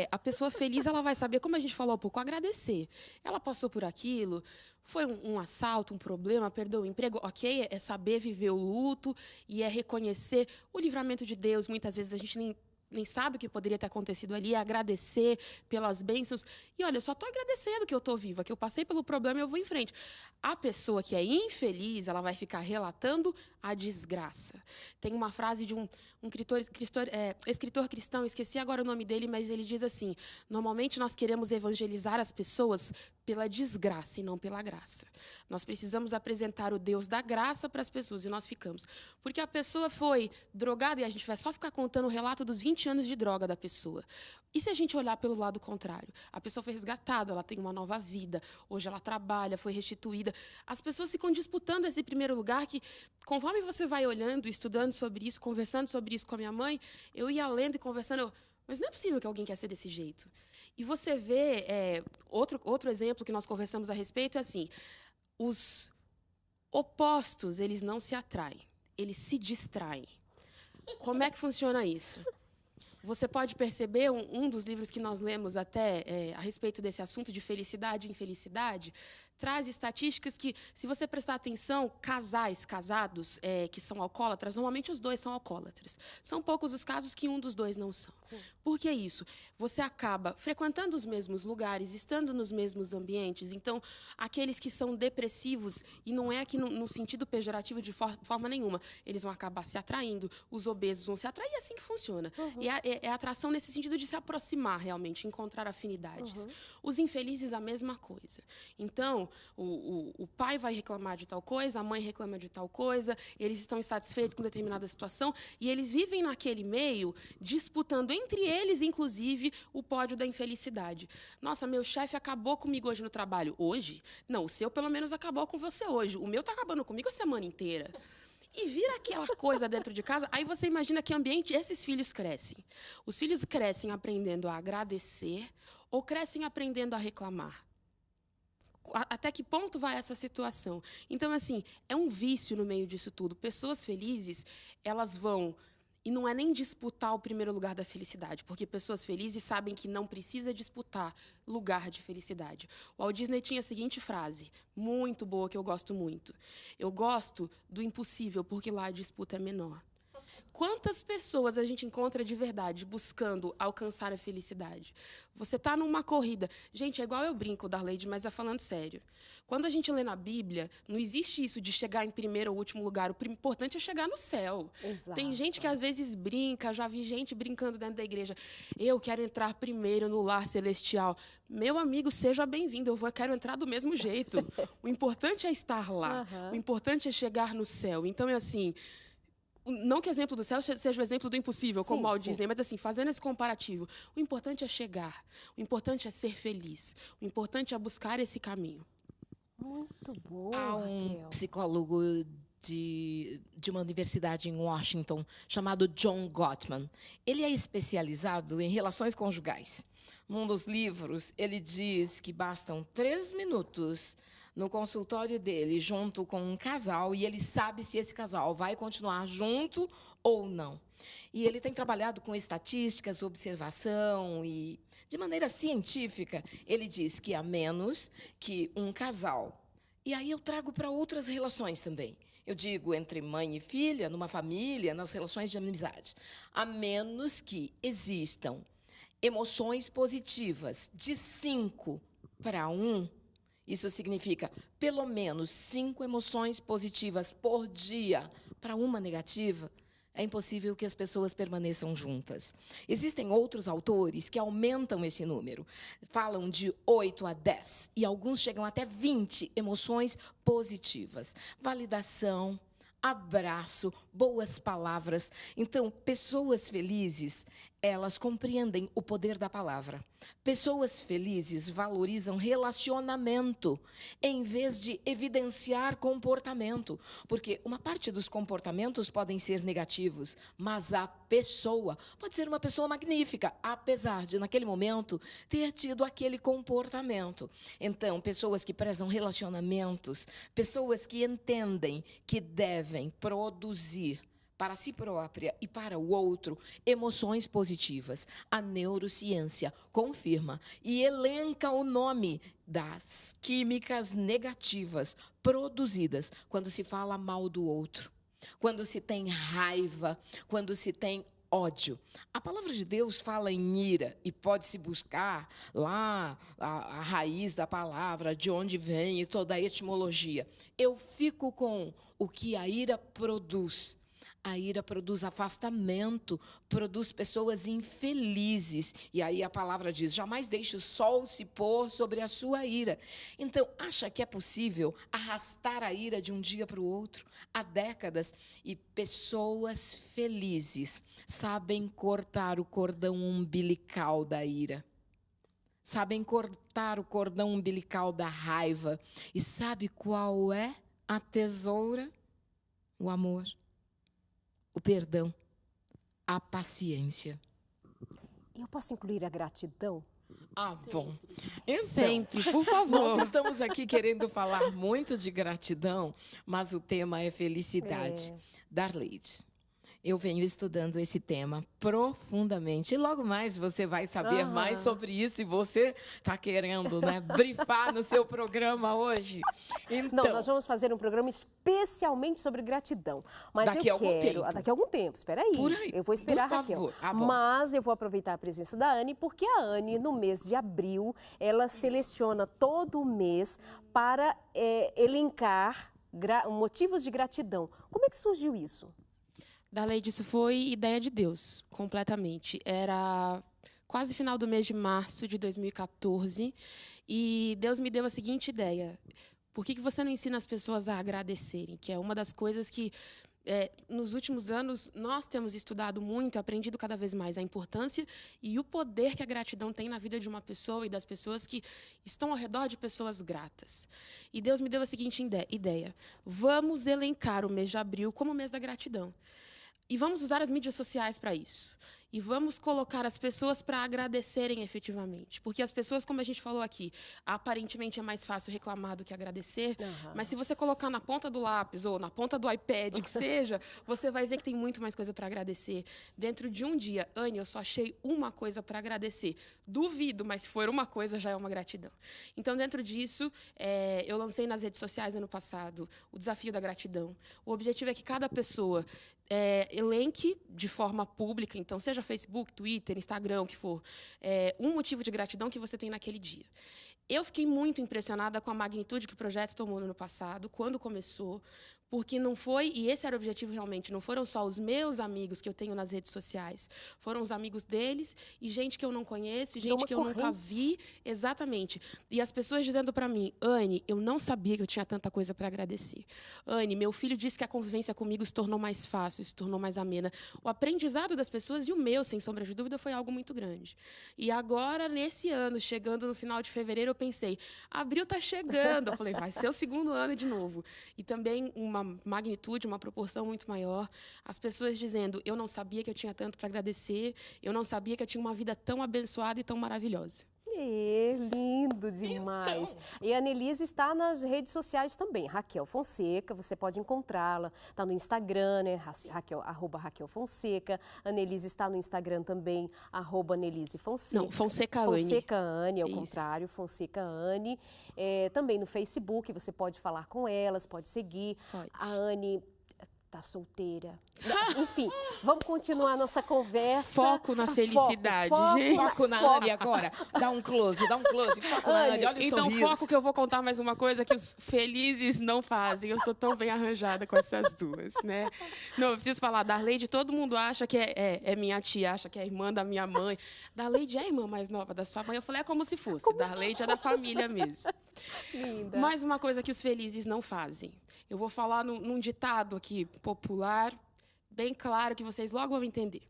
A pessoa feliz, ela vai saber, como a gente falou há pouco, agradecer. Ela passou por aquilo, foi um assalto, um problema, perdeu o emprego, ok? É saber viver o luto e é reconhecer o livramento de Deus. Muitas vezes a gente nem sabe o que poderia ter acontecido ali, é agradecer pelas bênçãos. E olha, eu só estou agradecendo que eu estou viva, que eu passei pelo problema e eu vou em frente. A pessoa que é infeliz, ela vai ficar relatando a desgraça. Tem uma frase de um escritor cristão, esqueci agora o nome dele, mas ele diz assim, normalmente nós queremos evangelizar as pessoas pela desgraça e não pela graça. Nós precisamos apresentar o Deus da graça para as pessoas e nós ficamos. Porque a pessoa foi drogada e a gente vai só ficar contando o relato dos 20 anos de droga da pessoa. E se a gente olhar pelo lado contrário? A pessoa foi resgatada, ela tem uma nova vida, hoje ela trabalha, foi restituída. As pessoas ficam disputando esse primeiro lugar que, conforme você vai olhando, estudando sobre isso, conversando sobre isso com a minha mãe, eu ia lendo e conversando, mas não é possível que alguém quer ser desse jeito. E você vê, outro exemplo que nós conversamos a respeito é assim, os opostos, eles não se atraem, eles se distraem. Como é que funciona isso? Você pode perceber, um dos livros que nós lemos até a respeito desse assunto de felicidade e infelicidade, traz estatísticas que, se você prestar atenção, casais casados que são alcoólatras, normalmente os 2 são alcoólatras. São poucos os casos que um dos 2 não são. Sim. Por que isso? Você acaba frequentando os mesmos lugares, estando nos mesmos ambientes. Então, aqueles que são depressivos, e não é aqui no sentido pejorativo de forma nenhuma, eles vão acabar se atraindo, os obesos vão se atrair, é assim que funciona. Uhum. E é atração nesse sentido de se aproximar realmente, encontrar afinidades. Uhum. Os infelizes, a mesma coisa. Então, o pai vai reclamar de tal coisa, a mãe reclama de tal coisa, eles estão insatisfeitos com determinada situação e eles vivem naquele meio disputando entre eles, inclusive, o pódio da infelicidade. Nossa, meu chefe acabou comigo hoje no trabalho. Hoje? Não, o seu pelo menos acabou com você hoje. O meu está acabando comigo a semana inteira. E vira aquela coisa dentro de casa, aí você imagina que ambiente esses filhos crescem. Os filhos crescem aprendendo a agradecer ou crescem aprendendo a reclamar? Até que ponto vai essa situação? Então, assim, é um vício no meio disso tudo. Pessoas felizes, elas vão... E não é nem disputar o primeiro lugar da felicidade, porque pessoas felizes sabem que não precisa disputar lugar de felicidade. O Walt Disney tinha a seguinte frase, muito boa, que eu gosto muito. Eu gosto do impossível, porque lá a disputa é menor. Quantas pessoas a gente encontra de verdade buscando alcançar a felicidade? Você está numa corrida. Gente, é igual eu brinco, Darleide, mas é falando sério. Quando a gente lê na Bíblia, não existe isso de chegar em primeiro ou último lugar. O importante é chegar no céu. Exato. Tem gente que às vezes brinca, já vi gente brincando dentro da igreja. Eu quero entrar primeiro no lar celestial. Meu amigo, seja bem-vindo, eu quero entrar do mesmo jeito. O importante é estar lá. Uhum. O importante é chegar no céu. Então, é assim... Não que o exemplo do céu seja o exemplo do impossível, como o Walt Disney, mas assim, fazendo esse comparativo, o importante é chegar, o importante é ser feliz, o importante é buscar esse caminho. Muito bom. Há um psicólogo de uma universidade em Washington chamado John Gottman. Ele é especializado em relações conjugais. Num dos livros, ele diz que bastam 3 minutos no consultório dele, junto com um casal, e ele sabe se esse casal vai continuar junto ou não. E ele tem trabalhado com estatísticas, observação e, de maneira científica, ele diz que a menos que um casal, e aí eu trago para outras relações também, eu digo entre mãe e filha, numa família, nas relações de amizade, a menos que existam emoções positivas de 5 para 1, isso significa pelo menos 5 emoções positivas por dia para uma negativa, é impossível que as pessoas permaneçam juntas. Existem outros autores que aumentam esse número. Falam de 8 a 10, e alguns chegam até 20 emoções positivas. Validação, abraço, boas palavras. Então, pessoas felizes, elas compreendem o poder da palavra. Pessoas felizes valorizam relacionamento, em vez de evidenciar comportamento. Porque uma parte dos comportamentos podem ser negativos, mas a pessoa pode ser uma pessoa magnífica, apesar de, naquele momento, ter tido aquele comportamento. Então, pessoas que prezam relacionamentos, pessoas que entendem que devem produzir para si própria e para o outro emoções positivas. A neurociência confirma e elenca o nome das químicas negativas produzidas quando se fala mal do outro, quando se tem raiva, quando se tem ódio. A palavra de Deus fala em ira e pode-se buscar lá a raiz da palavra, de onde vem e toda a etimologia. Eu fico com o que a ira produz. A ira produz afastamento, produz pessoas infelizes. E aí a palavra diz, jamais deixe o sol se pôr sobre a sua ira. Então, acha que é possível arrastar a ira de um dia para o outro? Há décadas. E pessoas felizes sabem cortar o cordão umbilical da ira. Sabem cortar o cordão umbilical da raiva. E sabe qual é a tesoura? O amor. O perdão, a paciência. Eu posso incluir a gratidão? Ah, bom. Então, Sempre, por favor. Nós estamos aqui querendo falar muito de gratidão, mas o tema é felicidade. Darleide, eu venho estudando esse tema profundamente. E logo mais você vai saber mais sobre isso. E você está querendo, né, brifar no seu programa hoje. Então, não, nós vamos fazer um programa especialmente sobre gratidão. Mas daqui a algum tempo. Daqui a algum tempo, espera aí. Por aí. Eu vou esperar, por Raquel. favor. Ah, mas eu vou aproveitar a presença da Anne, porque a Anne, no mês de abril, ela seleciona todo o mês para elencar motivos de gratidão. Como é que surgiu isso? Darleide, isso foi ideia de Deus, completamente. Era quase final do mês de março de 2014 e Deus me deu a seguinte ideia. Por que você não ensina as pessoas a agradecerem? Que é uma das coisas que, nos últimos anos, nós temos estudado muito, aprendido cada vez mais a importância e o poder que a gratidão tem na vida de uma pessoa e das pessoas que estão ao redor de pessoas gratas. E Deus me deu a seguinte ideia. Vamos elencar o mês de abril como o mês da gratidão. E vamos usar as mídias sociais para isso. E vamos colocar as pessoas para agradecerem efetivamente. Porque as pessoas, como a gente falou aqui, aparentemente é mais fácil reclamar do que agradecer. Mas se você colocar na ponta do lápis ou na ponta do iPad, que seja, você vai ver que tem muito mais coisa para agradecer. Dentro de um dia, Anne, eu só achei uma coisa para agradecer. Duvido, mas se for uma coisa, já é uma gratidão. Então, dentro disso, eu lancei nas redes sociais ano passado o desafio da gratidão. O objetivo é que cada pessoa elenque de forma pública, então seja Facebook, Twitter, Instagram, o que for, um motivo de gratidão que você tem naquele dia. Eu fiquei muito impressionada com a magnitude que o projeto tomou no ano passado, quando começou, porque não foi, e esse era o objetivo realmente, não foram só os meus amigos que eu tenho nas redes sociais, foram os amigos deles e gente que eu não conheço, gente que eu nunca vi, exatamente. E as pessoas dizendo para mim, Anne, eu não sabia que eu tinha tanta coisa para agradecer. Anne, meu filho disse que a convivência comigo se tornou mais fácil, se tornou mais amena. O aprendizado das pessoas e o meu, sem sombra de dúvida, foi algo muito grande. E agora, nesse ano, chegando no final de fevereiro, eu pensei, abril está chegando. Eu falei, vai ser o segundo ano de novo. E também uma magnitude, uma proporção muito maior. As pessoas dizendo, eu não sabia que eu tinha tanto para agradecer, eu não sabia que eu tinha uma vida tão abençoada e tão maravilhosa. Lindo demais. Então. E a Annelise está nas redes sociais também, Raquel Fonseca, você pode encontrá-la, está no Instagram, né, @Raquel Fonseca, a Annelise está no Instagram também, @Annelise Fonseca. Não, Fonseca Anne. Fonseca Anne, ao Isso. contrário, Fonseca Anne. Também no Facebook, você pode falar com elas, pode seguir. Pode. A Anne tá solteira. Enfim, vamos continuar a nossa conversa. Foco na felicidade, gente. Foco na Anne agora. Dá um close. Foco na Anne, olha o Então, sorriso. foco que eu vou contar mais uma coisa que os felizes não fazem. Eu sou tão bem arranjada com essas duas, né? Não, eu preciso falar. Darleide, todo mundo acha que é minha tia, acha que é irmã da minha mãe. Darleide é a irmã mais nova da sua mãe. Eu falei, é como se fosse. Darleide é da família mesmo. Linda. Mais uma coisa que os felizes não fazem. Eu vou falar num ditado aqui popular, bem claro, que vocês logo vão entender.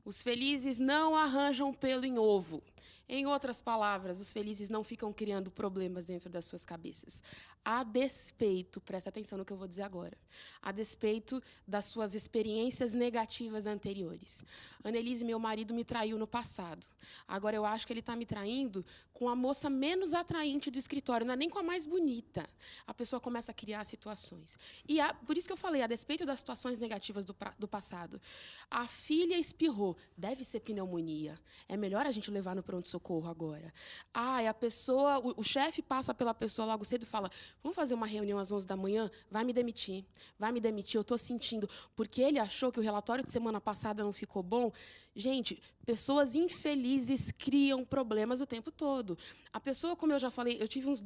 Os felizes não arranjam pelo em ovo. Em outras palavras, os felizes não ficam criando problemas dentro das suas cabeças. A despeito, presta atenção no que eu vou dizer agora, a despeito das suas experiências negativas anteriores. Annelise, meu marido, me traiu no passado. Agora eu acho que ele está me traindo com a moça menos atraente do escritório, não é nem com a mais bonita. A pessoa começa a criar situações. E por isso que eu falei, a despeito das situações negativas do passado. A filha espirrou, deve ser pneumonia. É melhor a gente levar no pronto-socorro agora. A pessoa, o chefe passa pela pessoa logo cedo e fala, vamos fazer uma reunião às 11 da manhã? Vai me demitir, eu estou sentindo. Porque ele achou que o relatório de semana passada não ficou bom. Gente, pessoas infelizes criam problemas o tempo todo. A pessoa, como eu já falei, eu tive uns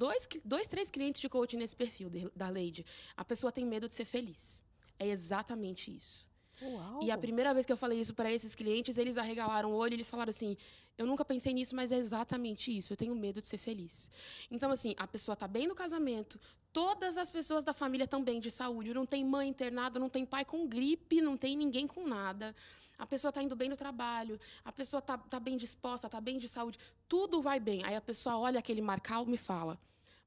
3 clientes de coaching nesse perfil da Leide. A pessoa tem medo de ser feliz. É exatamente isso. Uau. E a primeira vez que eu falei isso para esses clientes, eles arregalaram o olho e eles falaram assim, eu nunca pensei nisso, mas é exatamente isso, eu tenho medo de ser feliz. Então, assim, a pessoa está bem no casamento, todas as pessoas da família estão bem de saúde, não tem mãe internada, não tem pai com gripe, não tem ninguém com nada. A pessoa está indo bem no trabalho, a pessoa está bem disposta, está bem de saúde, tudo vai bem. Aí a pessoa olha aquele mar calmo e fala,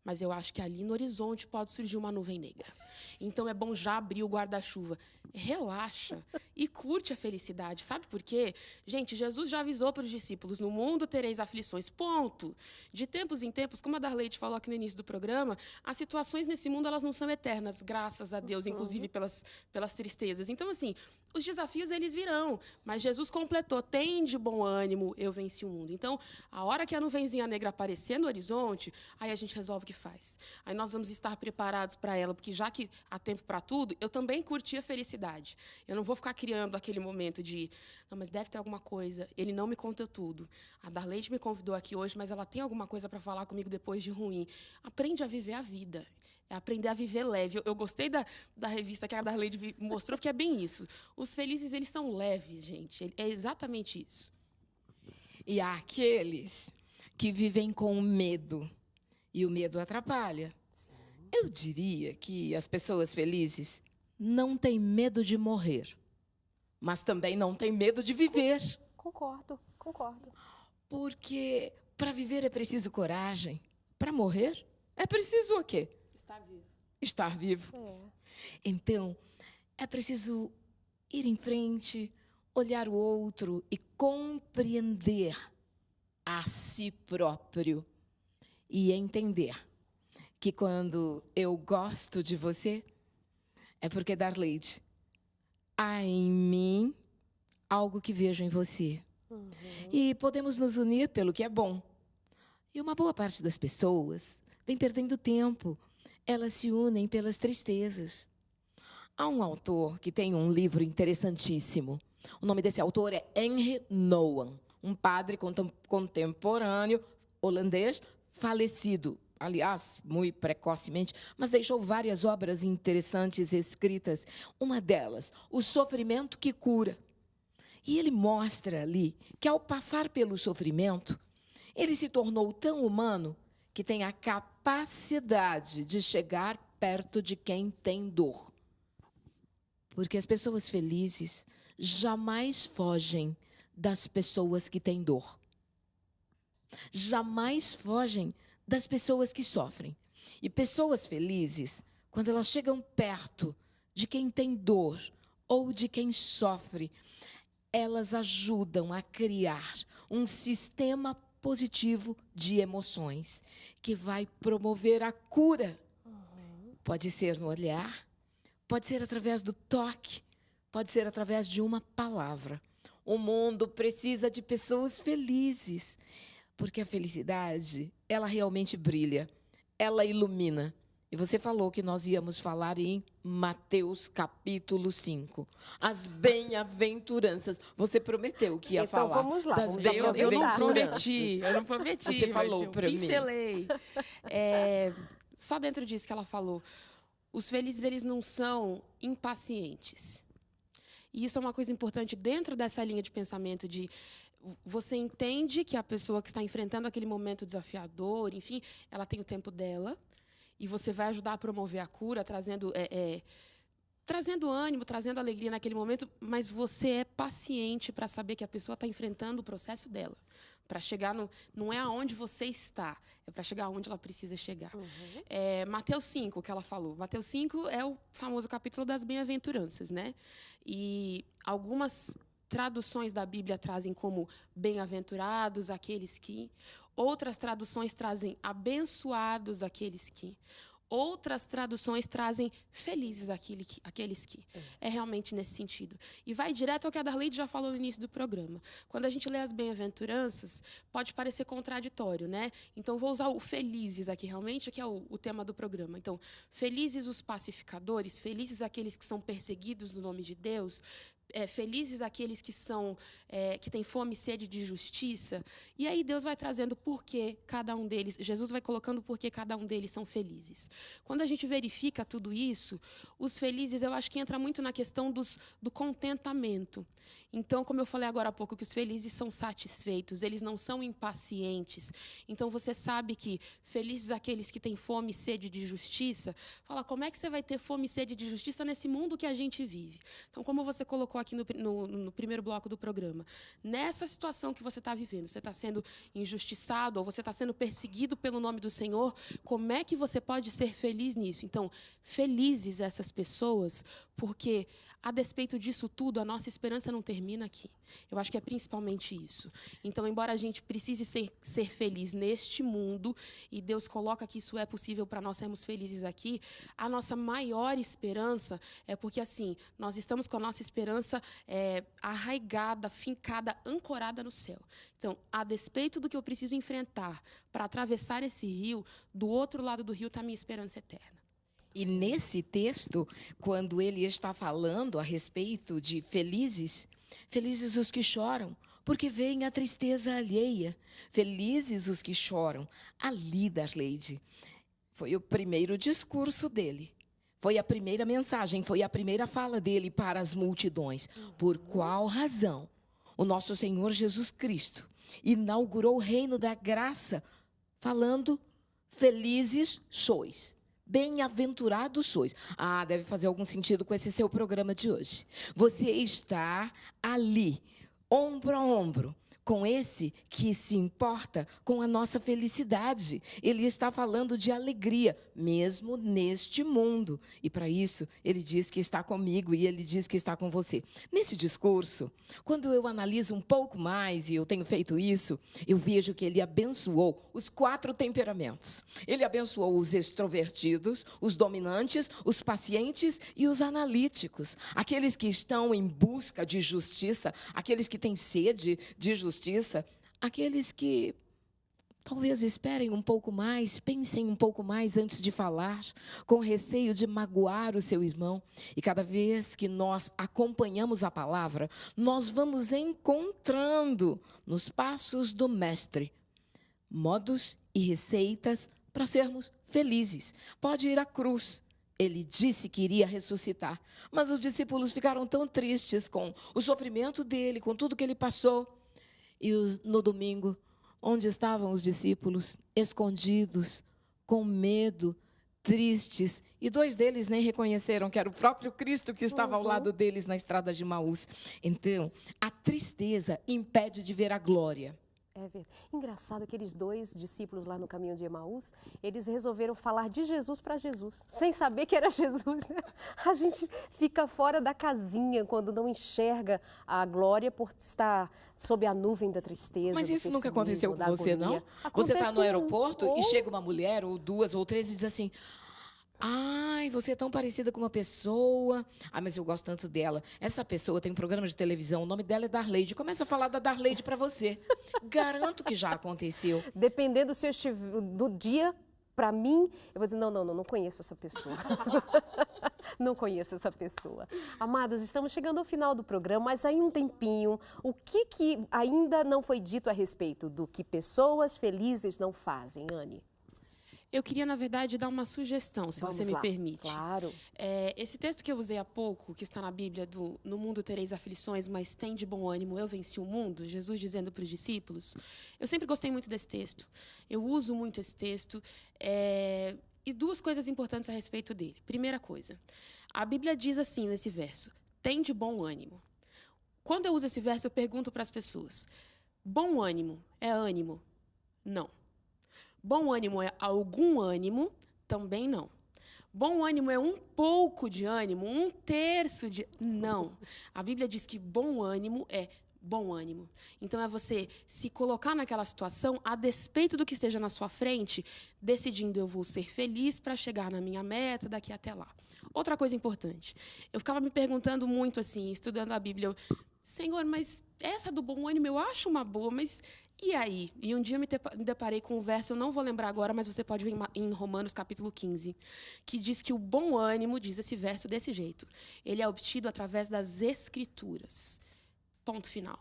mas eu acho que ali no horizonte pode surgir uma nuvem negra. Então é bom já abrir o guarda-chuva. Relaxa e curte a felicidade. Sabe por quê? Gente, Jesus já avisou para os discípulos, no mundo tereis aflições, ponto. De tempos em tempos, como a Darleide falou aqui no início do programa, as situações nesse mundo elas não são eternas, graças a Deus, inclusive pelas tristezas. Então, assim, os desafios eles virão, mas Jesus completou, tem de bom ânimo, eu venci o mundo. Então, a hora que a nuvenzinha negra aparecer no horizonte, aí a gente resolve o que faz. Aí nós vamos estar preparados para ela, porque já que há tempo para tudo, eu também curti a felicidade. Eu não vou ficar criando aquele momento de, não, mas deve ter alguma coisa, ele não me contou tudo. A Darleide me convidou aqui hoje, mas ela tem alguma coisa para falar comigo depois de ruim. Aprende a viver a vida. É aprender a viver leve. Eu gostei da revista que a Darleide mostrou, porque é bem isso. Os felizes, eles são leves, gente. É exatamente isso. E há aqueles que vivem com medo. E o medo atrapalha. Eu diria que as pessoas felizes não têm medo de morrer, mas também não têm medo de viver. Concordo. Porque para viver é preciso coragem. Para morrer é preciso o quê? Estar vivo. Então, é preciso ir em frente, olhar o outro e compreender a si próprio. E entender que quando eu gosto de você, é porque, Darleide, há em mim algo que vejo em você. E podemos nos unir pelo que é bom. E uma boa parte das pessoas vem perdendo tempo. Elas se unem pelas tristezas. Há um autor que tem um livro interessantíssimo. O nome desse autor é Henry Nouwen, um padre contemporâneo holandês falecido, aliás, muito precocemente, mas deixou várias obras interessantes escritas. Uma delas, O Sofrimento que Cura. E ele mostra ali que, ao passar pelo sofrimento, ele se tornou tão humano que tem a capacidade de chegar perto de quem tem dor. Porque as pessoas felizes jamais fogem das pessoas que têm dor. Jamais fogem das pessoas que sofrem. E pessoas felizes, quando elas chegam perto de quem tem dor ou de quem sofre, elas ajudam a criar um sistema positivo de emoções, que vai promover a cura. Pode ser no olhar, pode ser através do toque, pode ser através de uma palavra. O mundo precisa de pessoas felizes, porque a felicidade, ela realmente brilha, ela ilumina. E você falou que nós íamos falar em Mateus capítulo 5. As bem-aventuranças. Você prometeu que ia falar. Então vamos lá. Das Vamos Eu não bem-aventuranças. eu não prometi. Você falou para mim. Pincelei. Só dentro disso que ela falou. Os felizes, eles não são impacientes. E isso é uma coisa importante dentro dessa linha de pensamento de você entende que a pessoa que está enfrentando aquele momento desafiador, enfim, ela tem o tempo dela, e você vai ajudar a promover a cura, trazendo ânimo, trazendo alegria naquele momento, mas você é paciente para saber que a pessoa está enfrentando o processo dela. Para chegar não é aonde você está, é para chegar aonde ela precisa chegar. Mateus 5, que ela falou. Mateus 5 é o famoso capítulo das bem-aventuranças, né? E algumas traduções da Bíblia trazem como bem-aventurados aqueles que, outras traduções trazem abençoados aqueles que, outras traduções trazem felizes aqueles que. É realmente nesse sentido. E vai direto ao que a Darleide já falou no início do programa. Quando a gente lê as bem-aventuranças, pode parecer contraditório, né? Então, vou usar o felizes aqui, realmente, que é o tema do programa. Então, felizes os pacificadores, felizes aqueles que são perseguidos no nome de Deus, felizes aqueles que têm fome e sede de justiça. E aí Deus vai trazendo por que cada um deles, Jesus vai colocando por que cada um deles são felizes. Quando a gente verifica tudo isso, os felizes, eu acho que entra muito na questão do contentamento. Então, como eu falei agora há pouco, que os felizes são satisfeitos, eles não são impacientes. Então, você sabe que felizes aqueles que têm fome e sede de justiça, fala, como é que você vai ter fome e sede de justiça nesse mundo que a gente vive? Então, como você colocou aqui no primeiro bloco do programa, nessa situação que você está vivendo, você está sendo injustiçado ou você está sendo perseguido pelo nome do Senhor, como é que você pode ser feliz nisso? Então, felizes essas pessoas, porque a despeito disso tudo, a nossa esperança não termina aqui. Eu acho que é principalmente isso. Então, embora a gente precise ser feliz neste mundo, e Deus coloca que isso é possível para nós sermos felizes aqui, a nossa maior esperança é porque, assim, nós estamos com a nossa esperança arraigada, fincada, ancorada no céu. Então, a despeito do que eu preciso enfrentar para atravessar esse rio, do outro lado do rio está a minha esperança eterna. E nesse texto, quando ele está falando a respeito de felizes, felizes os que choram, porque veem a tristeza alheia. Felizes os que choram. Ali, Darleide, foi o primeiro discurso dele. Foi a primeira mensagem, foi a primeira fala dele para as multidões. Por qual razão o nosso Senhor Jesus Cristo inaugurou o reino da graça, falando, felizes sois. Bem-aventurados sois. Deve fazer algum sentido com esse seu programa de hoje. Você está ali, ombro a ombro, com esse que se importa com a nossa felicidade. Ele está falando de alegria, mesmo neste mundo. E para isso, ele diz que está comigo e ele diz que está com você. Nesse discurso, quando eu analiso um pouco mais, e eu tenho feito isso, eu vejo que ele abençoou os 4 temperamentos. Ele abençoou os extrovertidos, os dominantes, os pacientes e os analíticos. Aqueles que estão em busca de justiça, aqueles que têm sede de justiça, aqueles que talvez esperem um pouco mais, pensem um pouco mais antes de falar, com receio de magoar o seu irmão. E cada vez que nós acompanhamos a palavra, nós vamos encontrando nos passos do Mestre modos e receitas para sermos felizes. Pode ir à cruz. Ele disse que iria ressuscitar, mas os discípulos ficaram tão tristes com o sofrimento dele, com tudo que ele passou. E no domingo, onde estavam os discípulos? Escondidos, com medo, tristes. E 2 deles nem reconheceram que era o próprio Cristo que estava ao lado deles na estrada de Emaús. Então, a tristeza impede de ver a glória. É verdade. Engraçado, aqueles 2 discípulos lá no caminho de Emaús, eles resolveram falar de Jesus para Jesus, sem saber que era Jesus, né? A gente fica fora da casinha quando não enxerga a glória por estar sob a nuvem da tristeza. Mas isso nunca aconteceu com você, não? Você está no aeroporto e chega uma mulher, ou 2 ou 3, e diz assim: ai, você é tão parecida com uma pessoa. Ah, mas eu gosto tanto dela. Essa pessoa tem um programa de televisão, o nome dela é Darleide. Começa a falar da Darleide para você. Garanto que já aconteceu. Dependendo se eu estiver do dia, para mim, eu vou dizer, não conheço essa pessoa. Não conheço essa pessoa. Amadas, estamos chegando ao final do programa, mas aí um tempinho. O que ainda não foi dito a respeito do que pessoas felizes não fazem, Anne? Eu queria, na verdade, dar uma sugestão, se você me permite. Claro. Esse texto que eu usei há pouco, que está na Bíblia, no mundo tereis aflições, mas tem de bom ânimo, eu venci o mundo, Jesus dizendo para os discípulos, eu sempre gostei muito desse texto. Eu uso muito esse texto. E 2 coisas importantes a respeito dele. Primeira coisa, a Bíblia diz assim nesse verso, tem de bom ânimo. Quando eu uso esse verso, eu pergunto para as pessoas, bom ânimo é ânimo? Não. Bom ânimo é algum ânimo? Também não. Bom ânimo é um pouco de ânimo, 1/3 de... Não. A Bíblia diz que bom ânimo é bom ânimo. Então, é você se colocar naquela situação, a despeito do que esteja na sua frente, decidindo, eu vou ser feliz para chegar na minha meta daqui até lá. Outra coisa importante, eu ficava me perguntando muito, assim, estudando a Bíblia, Senhor, mas essa do bom ânimo eu acho uma boa, mas e aí? E um dia eu me deparei com um verso, eu não vou lembrar agora, mas você pode ver em Romanos capítulo 15, que diz que o bom ânimo, diz esse verso desse jeito, ele é obtido através das Escrituras. Ponto final.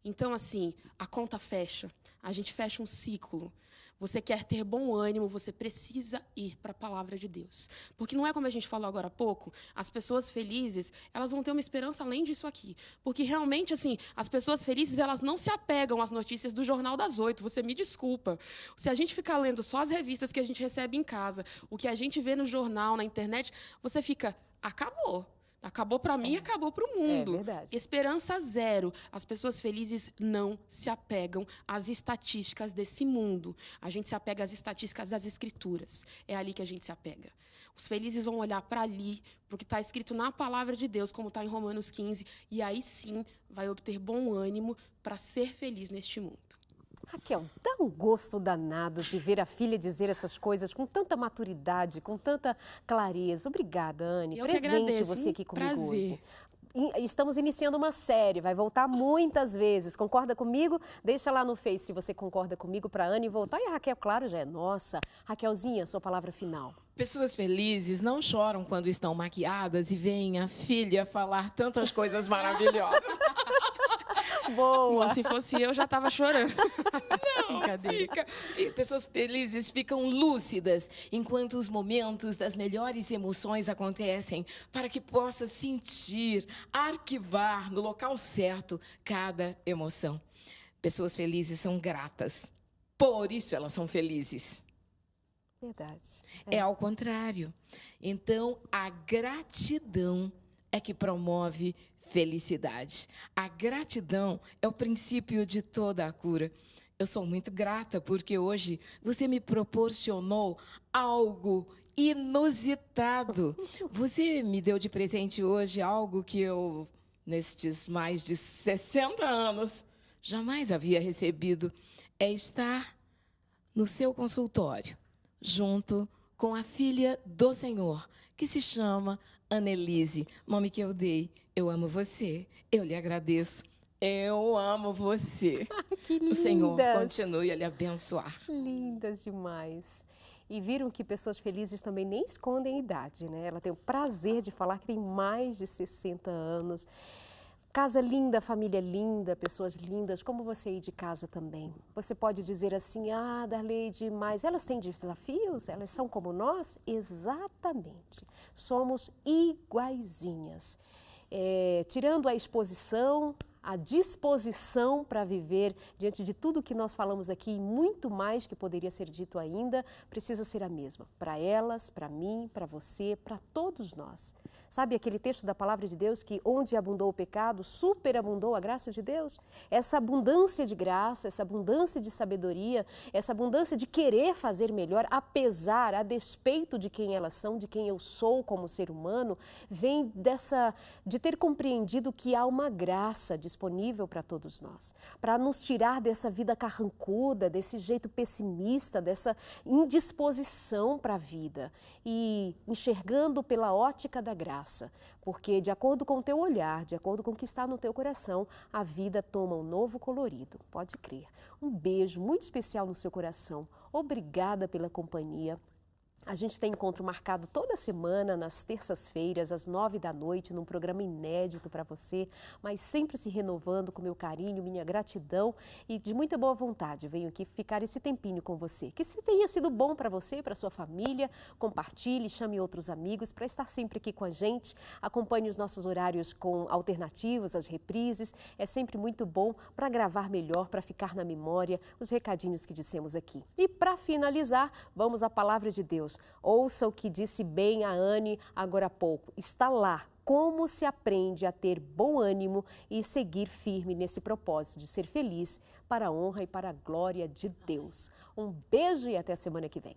Então, assim, a conta fecha, a gente fecha um ciclo. Você quer ter bom ânimo, você precisa ir para a palavra de Deus. Porque não é como a gente falou agora há pouco, as pessoas felizes, elas vão ter uma esperança além disso aqui. Porque realmente, assim, as pessoas felizes, elas não se apegam às notícias do Jornal das 8, você me desculpa. Se a gente ficar lendo só as revistas que a gente recebe em casa, o que a gente vê no jornal, na internet, você fica, acabou. Acabou para mim, acabou para o mundo. É verdade. Esperança zero. As pessoas felizes não se apegam às estatísticas desse mundo. A gente se apega às estatísticas das Escrituras. É ali que a gente se apega. Os felizes vão olhar para ali, para o que está escrito na palavra de Deus, como está em Romanos 15, e aí sim vai obter bom ânimo para ser feliz neste mundo. Raquel, dá um gosto danado de ver a filha dizer essas coisas com tanta maturidade, com tanta clareza. Obrigada, Anne. Eu que Presente agradeço. você aqui comigo Prazer. hoje. Estamos iniciando uma série, vai voltar muitas vezes. Concorda comigo? Deixa lá no Face se você concorda comigo para a Anne voltar. E a Raquel, claro, já é nossa. Raquelzinha, sua palavra final. Pessoas felizes não choram quando estão maquiadas e veem a filha falar tantas coisas maravilhosas. Boa! Se fosse eu, já estava chorando. Não, pessoas felizes ficam lúcidas enquanto os momentos das melhores emoções acontecem, para que possa sentir, arquivar no local certo cada emoção. Pessoas felizes são gratas, por isso elas são felizes. Verdade. É ao contrário. Então, a gratidão é que promove felicidade. A gratidão é o princípio de toda a cura. Eu sou muito grata porque hoje você me proporcionou algo inusitado. Você me deu de presente hoje algo que eu, nestes mais de 60 anos, jamais havia recebido. É estar no seu consultório, junto com a filha do Senhor, que se chama Annelise, nome que eu dei. Eu amo você, eu lhe agradeço, eu amo você. Que lindas! O Senhor continue a lhe abençoar. Lindas demais. E viram que pessoas felizes também nem escondem a idade, né? Ela tem o prazer de falar que tem mais de 60 anos. Casa linda, família linda, pessoas lindas, como você ir de casa também. Você pode dizer assim, Darleide, mas elas têm desafios? Elas são como nós? Exatamente. Somos iguaizinhas. Tirando a exposição, a disposição para viver diante de tudo que nós falamos aqui e muito mais que poderia ser dito ainda, precisa ser a mesma. Para elas, para mim, para você, para todos nós. Sabe aquele texto da palavra de Deus que onde abundou o pecado, superabundou a graça de Deus? Essa abundância de graça, essa abundância de sabedoria, essa abundância de querer fazer melhor, apesar, a despeito de quem elas são, de quem eu sou como ser humano, vem de ter compreendido que há uma graça disponível para todos nós, para nos tirar dessa vida carrancuda, desse jeito pessimista, dessa indisposição para a vida e enxergando pela ótica da graça, porque de acordo com o teu olhar, de acordo com o que está no teu coração, a vida toma um novo colorido, pode crer. Um beijo muito especial no seu coração, obrigada pela companhia. A gente tem encontro marcado toda semana, nas terças-feiras, às 9 da noite, num programa inédito para você, mas sempre se renovando com meu carinho, minha gratidão e de muita boa vontade. Venho aqui ficar esse tempinho com você. Que se tenha sido bom para você, para sua família, compartilhe, chame outros amigos para estar sempre aqui com a gente. Acompanhe os nossos horários com alternativos, as reprises. É sempre muito bom para gravar melhor, para ficar na memória os recadinhos que dissemos aqui. E para finalizar, vamos à palavra de Deus. Ouça o que disse bem a Anne agora há pouco. Está lá como se aprende a ter bom ânimo e seguir firme nesse propósito de ser feliz para a honra e para a glória de Deus. Um beijo e até a semana que vem.